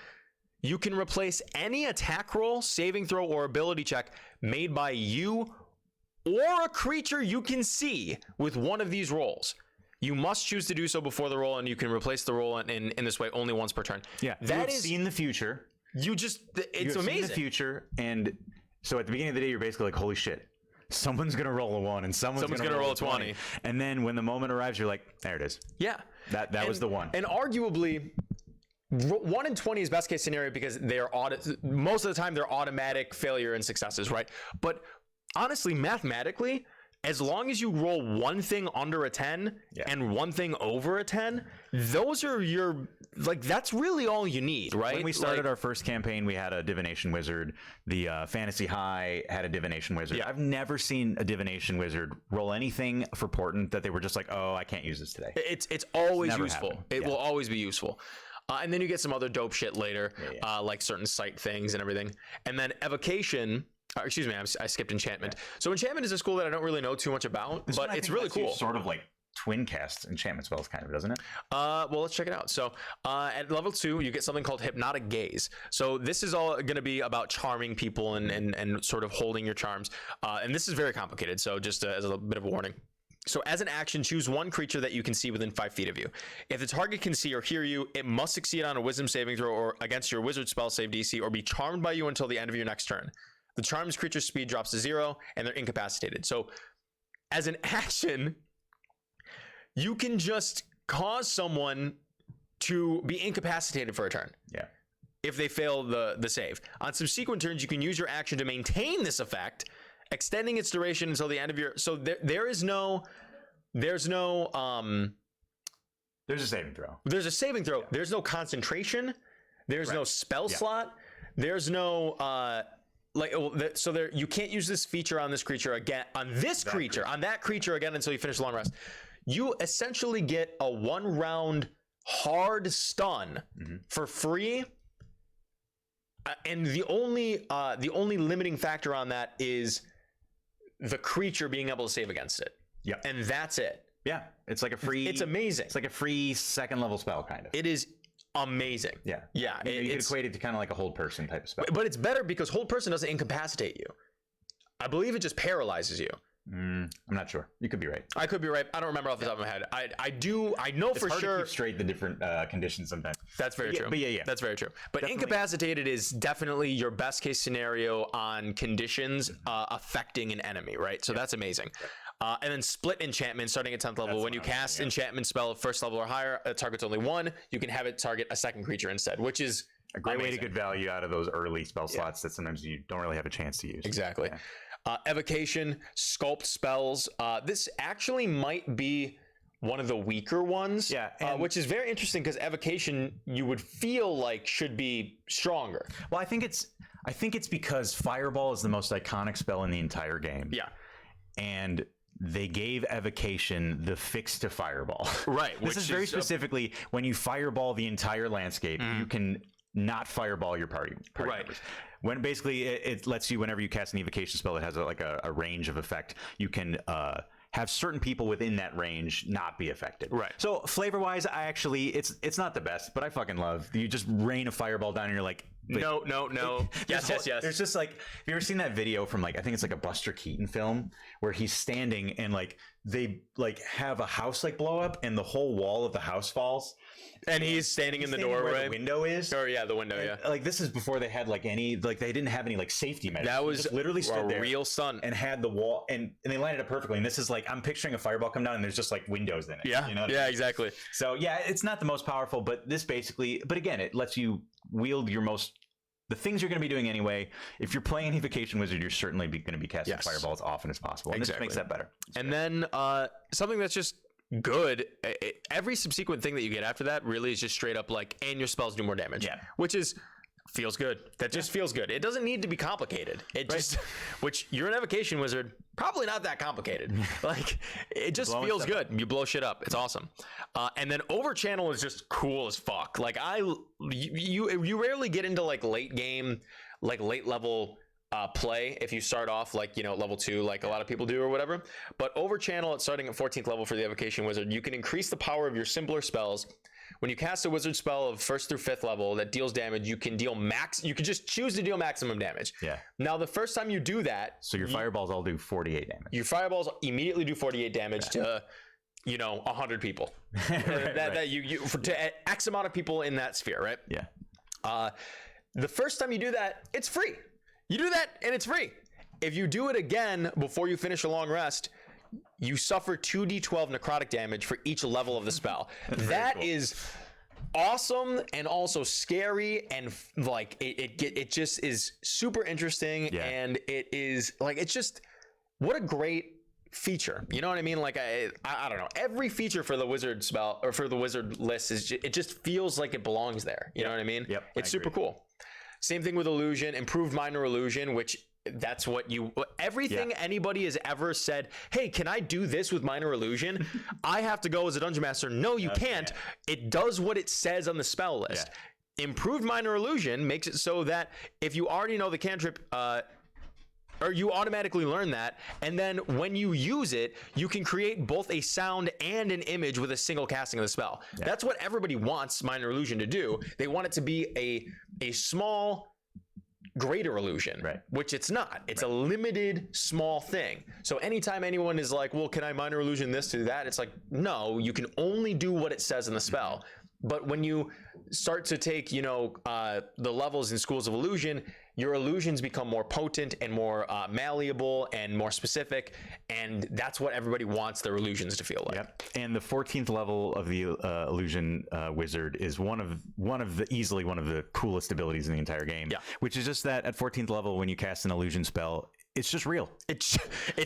You can replace any attack roll, saving throw, or ability check made by you or a creature you can see with one of these rolls. You must choose to do so before the roll, and you can replace the roll in this way only once per turn. Yeah, you've seen the future. It's amazing. Seen the future, and so at the beginning of the day, you're basically like, holy shit. Someone's going to roll a 1 and someone's going to roll a 20. And then when the moment arrives, you're like, there it is. Yeah. That was the one. And arguably, 1 in 20 is best case scenario because most of the time they're automatic failure and successes, right? But honestly, mathematically, as long as you roll one thing under a 10 and one thing over a 10, those are that's really all you need, right? When we started our first campaign, we had a divination wizard. The Fantasy High had a divination wizard. Yeah. I've never seen a divination wizard roll anything for portent that they were just like, oh, I can't use this today. It's always useful. It will always be useful. And then you get some other dope shit later, like certain sight things and everything. And then evocation. Excuse me, I skipped enchantment. So enchantment is a school that I don't really know too much about, but it's really cool. Sort of like twin cast enchantment spells, kind of, doesn't it? Well, let's check it out. So at level 2, you get something called Hypnotic Gaze. So this is all going to be about charming people and sort of holding your charms. And this is very complicated. So just as a bit of a warning. So as an action, choose one creature that you can see within 5 feet of you. If the target can see or hear you, it must succeed on a wisdom saving throw or against your wizard spell save DC or be charmed by you until the end of your next turn. The charmed creature's speed drops to 0 and they're incapacitated. So as an action, you can just cause someone to be incapacitated for a turn. Yeah. If they fail the save. On subsequent turns, you can use your action to maintain this effect, extending its duration until the end of your. So there's a saving throw. There's a saving throw. Yeah. There's no concentration. There's no spell slot. There's no so there you can't use this feature on this creature again on that creature again until you finish the long rest. You essentially get a 1-round hard stun for free. And the only limiting factor on that is the creature being able to save against it. Yeah. And that's it. Yeah. It's like a free. It's amazing. It's like a free 2nd level spell, kind of. It is amazing. Yeah. Yeah. You could equate it to kind of like a hold person type of spell. But it's better because hold person doesn't incapacitate you. I believe it just paralyzes you. I'm not sure. You could be right. I could be right. I don't remember off the top of my head. I know it's for hard sure. To keep straight the different conditions sometimes. That's very true. But yeah. That's very true. But Definitely. Incapacitated is definitely your best case scenario on conditions affecting an enemy, right? So that's amazing. And then split enchantment starting at 10th level. When you cast enchantment spell of 1st level or higher, it targets only 1. You can have it target a 2nd creature instead, which is a great way to get value out of those early spell slots that sometimes you don't really have a chance to use. Exactly. Yeah. Evocation, sculpt spells. This actually might be one of the weaker ones. Yeah, which is very interesting because evocation you would feel like should be stronger. Well, I think it's because Fireball is the most iconic spell in the entire game. Yeah. And they gave evocation the fix to Fireball. Right. This is very specifically when you Fireball the entire landscape, you can not Fireball your party members. When basically it lets you, whenever you cast an evocation spell, it has a range of effect. You can have certain people within that range not be affected. Right. So flavor wise, it's not the best, but I fucking love. You just rain a fireball down and you're like, no. Yes. There's just like, have you ever seen that video from like, I think it's like a Buster Keaton film where he's standing and like they like have a house like blow up and the whole wall of the house falls. And he's standing in the doorway. Where the window is. Oh yeah, the window. Yeah. Like this is before they had like any they didn't have any like safety measures. That was literally stood there, real stun, and had the wall, and they lined it up perfectly. And this is like I'm picturing a fireball come down, and there's just like windows in it. Yeah. You know yeah. Exactly. So yeah, it's not the most powerful, but this basically. But again, it lets you wield the things you're going to be doing anyway. If you're playing an Evocation Wizard, you're certainly going to be casting Fireball as often as possible. And this makes that better. Then something that's just good, every subsequent thing that you get after that really is just straight up like, and your spells do more damage. Yeah. Which feels good. That just feels good. It doesn't need to be complicated. Which you're an Evocation Wizard, probably not that complicated. Like, it just feels good. You blow shit up. It's awesome. And then Overchannel is just cool as fuck. Like, you rarely get into like late game, like late level play if you start off like, level 2, like a lot of people do or whatever. But Overchannel, it's starting at 14th level for the Evocation Wizard. You can increase the power of your simpler spells. When you cast a wizard spell of 1st through 5th level that deals damage, you can just choose to deal maximum damage. Yeah. Now, the first time you do that, so your fireballs all do 48 damage. Your fireballs immediately do 48 damage to 100 people. To X amount of people in that sphere, right? Yeah. The first time you do that, it's free. You do that and it's free. If you do it again before you finish a long rest, you suffer 2d12 necrotic damage for each level of the spell. That cool. is awesome and also scary, and like it just is super interesting. Yeah. And it is like, it's just, what a great feature. You know what I mean? Like I don't know. Every feature for the wizard spell or for the wizard list it just feels like it belongs there. You know what I mean? Yep. It's super cool. Same thing with illusion, improved minor illusion, which that's what everything anybody has ever said, hey, can I do this with minor illusion? I have to go as a dungeon master. No, you can't. It does what it says on the spell list. Yeah. Improved minor illusion makes it so that if you already know the cantrip, or you automatically learn that, and then when you use it, you can create both a sound and an image with a single casting of the spell. That's what everybody wants Minor Illusion to do. They want it to be a small greater illusion, which it's not. It's a limited small thing. So anytime anyone is like, well, can I minor illusion this to that? It's like, no, you can only do what it says in the spell. But when you start to take, you know, the levels in Schools of Illusion, your illusions become more potent and more malleable and more specific, and that's what everybody wants their illusions to feel like. Yep. And the 14th level of the illusion wizard is one of the easily one of the coolest abilities in the entire game. Yeah. Which is just that at 14th level, when you cast an illusion spell, it's just real. It's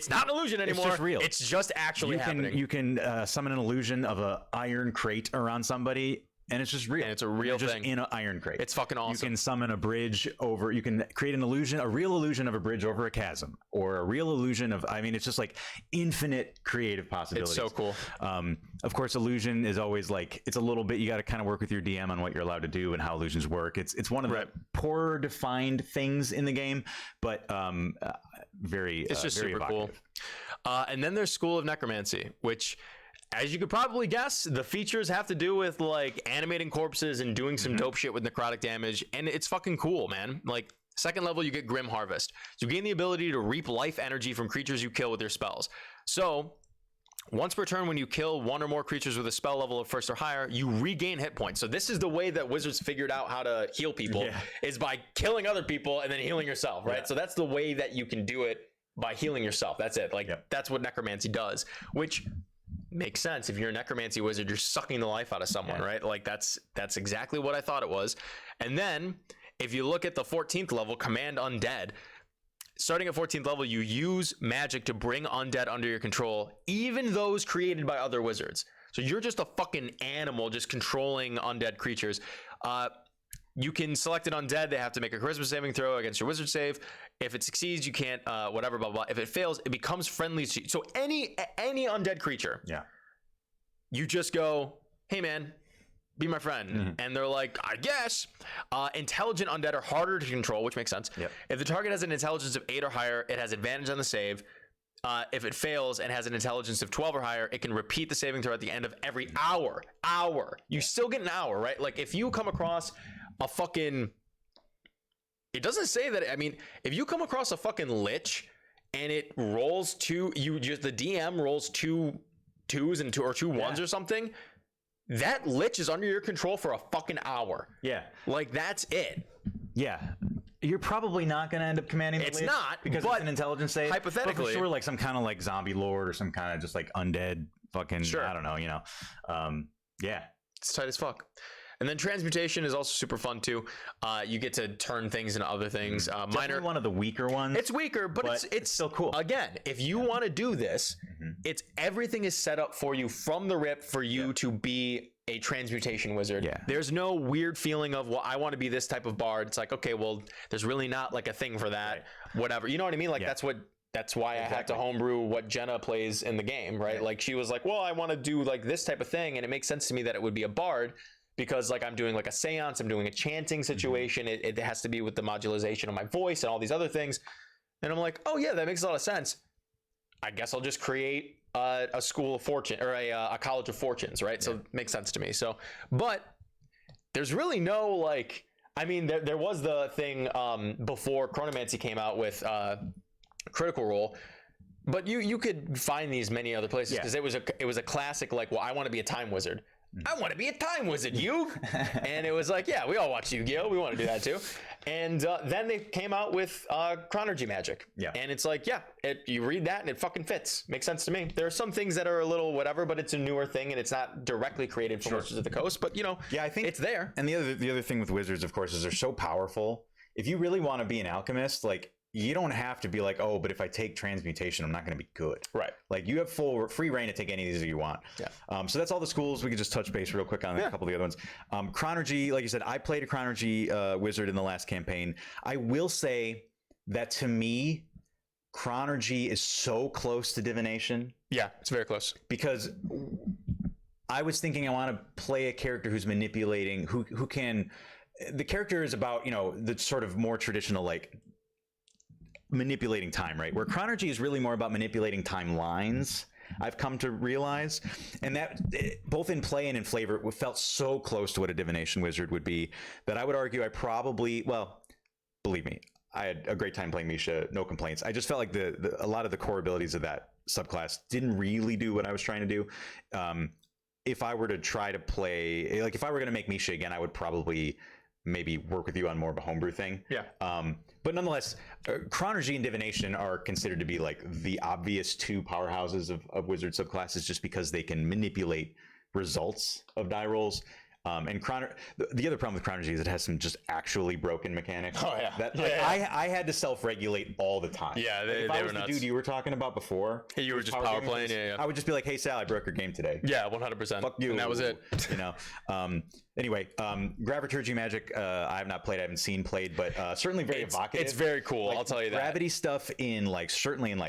not an illusion anymore. It's just real. It's just actually happening. You can summon an illusion of an iron crate around somebody, and it's just real. And it's a real thing. Just in an iron crate. It's fucking awesome. You can summon a bridge over. You can create an illusion, a real illusion of a bridge over a chasm, or a real illusion of. I mean, it's just like infinite creative possibilities. It's so cool. Of course, illusion is always like it's a little bit. You got to kind of work with your DM on what you're allowed to do and how illusions work. It's one of the poorer defined things in the game, but very. It's just very super evocative. cool. And then there's School of Necromancy, which, as you could probably guess, the features have to do with like animating corpses and doing some dope shit with necrotic damage, and it's fucking cool, man. Like, second level, you get Grim Harvest. So you gain the ability to reap life energy from creatures you kill with your spells. So once per turn, when you kill one or more creatures with a spell level of 1st or higher, you regain hit points. So this is the way that wizards figured out how to heal people, is by killing other people and then healing yourself, right? So that's the way that you can do it, by healing yourself. That's it. Like, that's what necromancy does, which makes sense. If you're a necromancy wizard, you're sucking the life out of someone, right? Like, that's exactly what I thought it was. And then if you look at the 14th level, Command Undead, starting at 14th level, you use magic to bring undead under your control, even those created by other wizards. So you're just a fucking animal just controlling undead creatures. You can select an undead. They have to make a charisma saving throw against your wizard save. If it succeeds, you can't, whatever, blah, blah. If it fails, it becomes friendly to you. So any undead creature, you just go, hey, man, be my friend. And they're like, I guess. Intelligent undead are harder to control, which makes sense. If the target has an intelligence of 8 or higher, it has advantage on the save. If it fails and has an intelligence of 12 or higher, it can repeat the saving throw at the end of every hour. You still get an hour, right? Like, if you come across a fucking, it doesn't say that. I mean, if you come across a fucking lich and it rolls the DM rolls 2 2s and 2 or 2 1s or something, that lich is under your control for a fucking hour. Like, that's it. You're probably not going to end up commanding the lich. It's not, because it's an intelligence save. Hypothetically. But for sure, like some kind of like zombie lord or some kind of just like undead fucking, I don't know, you know. It's tight as fuck. And then transmutation is also super fun too. You get to turn things into other things. Minor, one of the weaker ones. It's weaker, but it's still cool. Again, if you want to do this, it's everything is set up for you from the rip for you to be a transmutation wizard. There's no weird feeling of, well, I want to be this type of bard. It's like, okay, well, there's really not like a thing for that. Whatever. You know what I mean? Like, that's why I had to homebrew what Jenna plays in the game, right? Like, she was like, well, I want to do like this type of thing, and it makes sense to me that it would be a bard. Because like I'm doing like a seance, I'm doing a chanting situation. It has to be with the modularization of my voice and all these other things. And I'm like, oh yeah, that makes a lot of sense. I guess I'll just create a school of fortune or a college of fortunes, right? So it makes sense to me. So, but there's really no like, I mean, there was the thing before Chronomancy came out with Critical Role. But you could find these many other places because it was a classic like, well, I want to be a time wizard. I want to be a time wizard, you. And it was like, yeah, we all watch Yu-Gi-Oh! We want to do that too. And then they came out with chronology magic. And it's like, you read that and it fucking fits. Makes sense to me. There are some things that are a little whatever, but it's a newer thing and it's not directly created for Wizards of the Coast. But, you know, I think it's there. And the other thing with wizards, of course, is they're so powerful. If you really want to be an alchemist, like, you don't have to be like, oh, but if I take transmutation, I'm not going to be good. Right. Like, you have free reign to take any of these if you want. So that's all the schools. We could just touch base real quick on a couple of the other ones. Chronology, like you said, I played a chronology wizard in the last campaign. I will say that to me, chronology is so close to divination. Yeah, it's very close. Because I was thinking I want to play a character who's manipulating, who can... The character is about, you know, the sort of more traditional, like, manipulating time, right? Where chronergy is really more about manipulating timelines. I've come to realize, and that both in play and in flavor, it felt so close to what a divination wizard would be that I would argue I probably, well, believe me, I had a great time playing Misha, no complaints. I just felt like a lot of the core abilities of that subclass didn't really do what I was trying to do. If I were to try to play, like if I were going to make Misha again, I would probably maybe work with you on more of a homebrew thing. Yeah. But nonetheless, chronergy and divination are considered to be like the obvious two powerhouses of wizard subclasses, just because they can manipulate results of die rolls. And the other problem with chronergy is it has some just actually broken mechanics. Oh yeah. That, yeah. I had to self-regulate all the time. Yeah, if I was the dude you were talking about before, you were just power playing. Yeah. I would just be like, "Hey Sal, I broke your game today." Yeah, 100%. Fuck you. And that was it. You know. Anyway, Graviturgy magic. I have not played. I haven't seen played, but certainly very evocative. It's very cool. Like, I'll tell you that. Gravity stuff in certainly in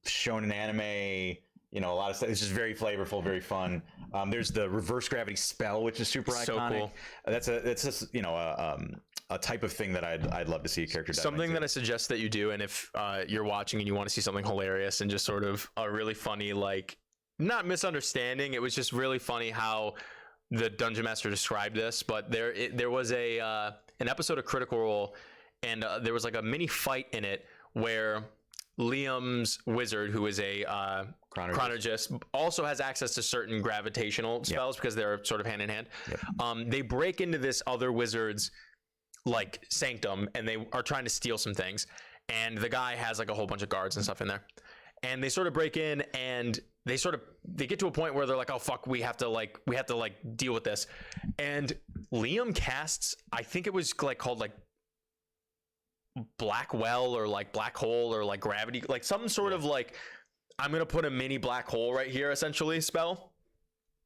shonen anime. You know, a lot of stuff. It's just very flavorful, very fun. There's the reverse gravity spell, which is super iconic. So cool. That's just a type of thing that I'd love to see a character. Something that I suggest that you do, and if you're watching and you want to see something hilarious and just sort of a really funny, like, not misunderstanding, it was just really funny how the Dungeon Master described this. But there was an episode of Critical Role, and there was like a mini fight in it where Liam's wizard, who is a chronergist, also has access to certain gravitational spells because they're sort of hand in hand. Yep. They break into this other wizard's like sanctum, and they are trying to steal some things. And the guy has like a whole bunch of guards and stuff in there. And they sort of break in, and they get to a point where they're like, "Oh fuck, we have to deal with this." And Liam casts, I think it was called black well or like black hole or like gravity, like some sort of like, I'm gonna put a mini black hole right here essentially spell.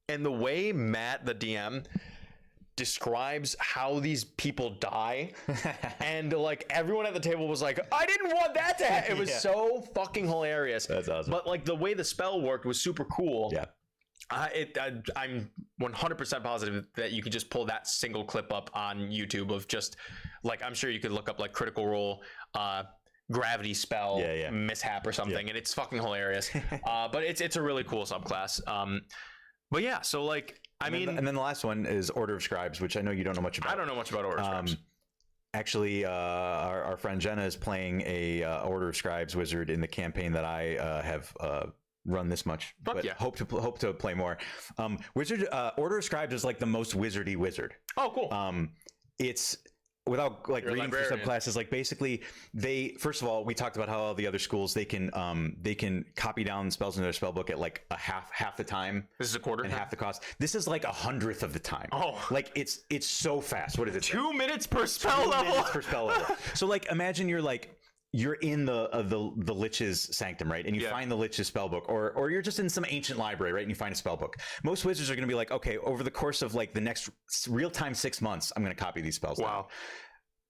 And the way Matt, the DM, describes how these people die and like everyone at the table was like, I didn't want that to happen. It was so fucking hilarious. That's awesome. But like the way the spell worked was super cool. Yeah. I'm 100% positive that you could just pull that single clip up on YouTube of just like, I'm sure you could look up like Critical Role gravity spell mishap or something, and it's fucking hilarious. But it's a really cool subclass. But yeah, so like, and then the last one is Order of Scribes, which I know you don't know much about. I don't know much about Order of Scribes. Actually, our friend Jenna is playing a Order of Scribes wizard in the campaign that I have run this much, but hope to play more. Order of Scribes is like the most wizardy wizard. Oh, cool. It's without like reading for subclasses, like basically first of all, we talked about how all the other schools they can copy down spells in their spell book at like a half the time. This is a quarter and half the cost. This is like 100th of the time. Oh, like it's so fast. What is it? 2 minutes per spell level. 2 minutes per spell level. So like imagine you're in the Lich's sanctum, right? And you find the Lich's spellbook, or you're just in some ancient library, right? And you find a spellbook. Most wizards are going to be like, okay, over the course of like the next real-time 6 months, I'm going to copy these spells. Wow.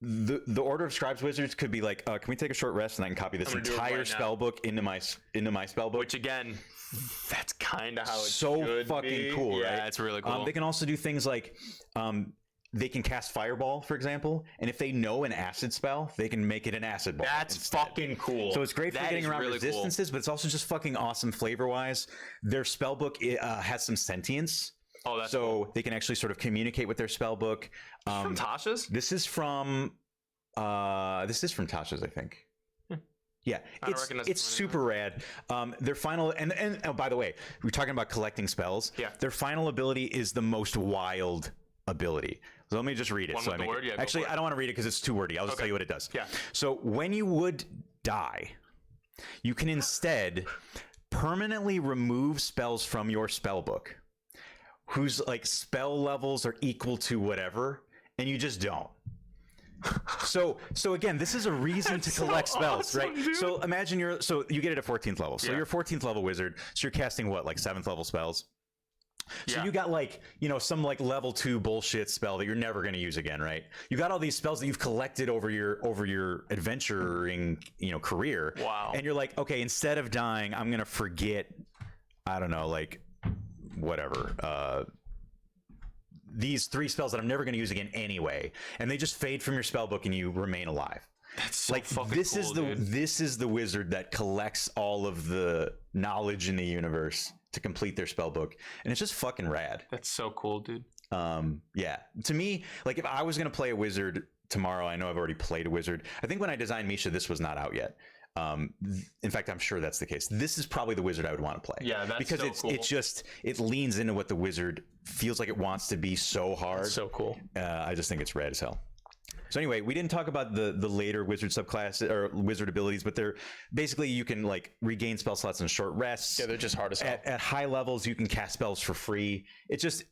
Down. The Order of Scribes wizards could be like, can we take a short rest and I can copy this entire spellbook into my spellbook? Which again, that's kind of how it's so fucking cool, right? Yeah, it's really cool. They can also do things like, they can cast Fireball, for example, and if they know an acid spell, they can make it an acid ball. That's fucking cool. So it's great for getting around resistances, but it's also just fucking awesome flavor-wise. Their spellbook has some sentience. Oh, that's so cool. They can actually sort of communicate with their spellbook. From Tasha's? This is from Tasha's, I think. Yeah, it's super rad. Their final and oh, by the way, we're talking about collecting spells. Yeah. Their final ability is the most wild ability. So let me just read it. One with the word? Actually, I don't want to read it because it's too wordy. I'll just tell you what it does. Yeah. So when you would die, you can instead permanently remove spells from your spell book whose like spell levels are equal to whatever, and you just don't. So again, this is a reason to collect spells, right? Dude. So imagine you get it at 14th level. So you're a 14th level wizard. So you're casting what, like 7th level spells? So you got like, some like level 2 bullshit spell that you're never going to use again, right? You got all these spells that you've collected over your adventuring, career. Wow. And you're like, okay, instead of dying, I'm going to forget, I don't know, like whatever, these 3 spells that I'm never going to use again anyway. And they just fade from your spell book and you remain alive. That's so like fucking this cool, is the dude. this is the wizard that collects all of the knowledge in the universe to complete their spell book, and it's just fucking rad. That's so cool, dude. Yeah, to me, like if I was gonna play a wizard tomorrow, I know I've already played a wizard. I think when I designed Misha, this was not out yet. In fact, I'm sure that's the case. This is probably the wizard I would want to play. Yeah, that's because so it's cool. it leans into what the wizard feels like it wants to be so hard. That's so cool. I just think it's rad as hell. So anyway, we didn't talk about the later wizard subclasses or wizard abilities, but they're basically you can like regain spell slots in short rests. Yeah, they're just hard as hell. At high levels, you can cast spells for free. It's just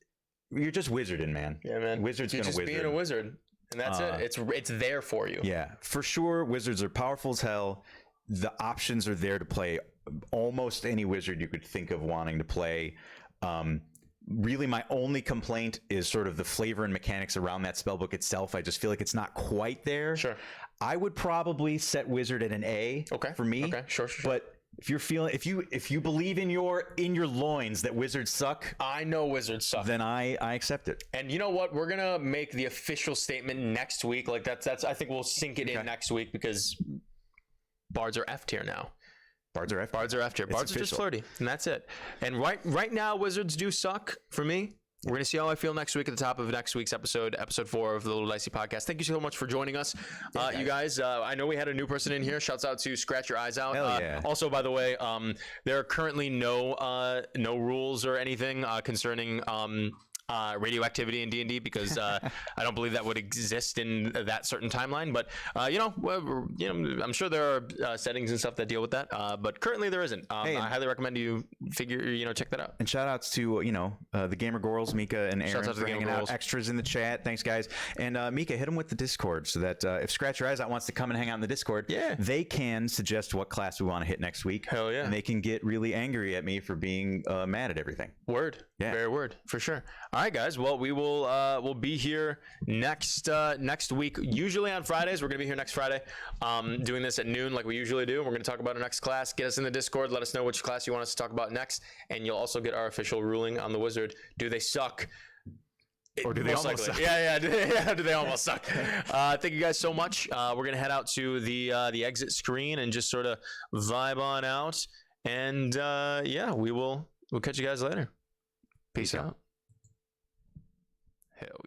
you're just wizarding, man. Yeah, man. Wizard's You're gonna just wizard. being a wizard, and that's it. It's there for you. Yeah, for sure. Wizards are powerful as hell. The options are there to play almost any wizard you could think of wanting to play. Really, my only complaint is sort of the flavor and mechanics around that spellbook itself. I just feel like it's not quite there. Sure. I would probably set wizard at an A. Okay. For me. Okay. Sure. But if you're feeling, if you believe in your loins that wizards suck, I know wizards suck. then I accept it. And you know what? We're gonna make the official statement next week. Like that's. I think we'll sink it in next week because bards are F tier now. Bards are F. Bards are F tier. Bards are just official. flirty, and that's it. And right now, wizards do suck for me. We're going to see how I feel next week at the top of next week's episode 4 of the Little Dicey podcast. Thank you so much for joining us, you guys. I know we had a new person in here. Shouts out to Scratch Your Eyes Out. Hell yeah. Also, by the way, there are currently no rules or anything concerning radioactivity in D&D because I don't believe that would exist in that certain timeline. But I'm sure there are settings and stuff that deal with that. But currently there isn't. I highly recommend you check that out. And shout outs to the Gamer Girls, Mika and Aaron Shouts out to for the hanging Gamer out. Girls. Extras in the chat. Thanks, guys. And Mika, hit them with the Discord so that if Scratch Your Eyes Out wants to come and hang out in the Discord, they can suggest what class we want to hit next week. Hell yeah. And they can get really angry at me for being mad at everything. Word. Yeah. Very word for sure. All right, guys. Well, we will we'll be here next week. Usually on Fridays. We're gonna be here next Friday, doing this at noon like we usually do. We're gonna talk about our next class. Get us in the Discord. Let us know which class you want us to talk about next, and you'll also get our official ruling on the wizard. Do they suck? Or do they almost suck? Yeah. Do they almost suck? Thank you guys so much. We're gonna head out to the exit screen and just sort of vibe on out. And we'll catch you guys later. Peace out. Hell yeah.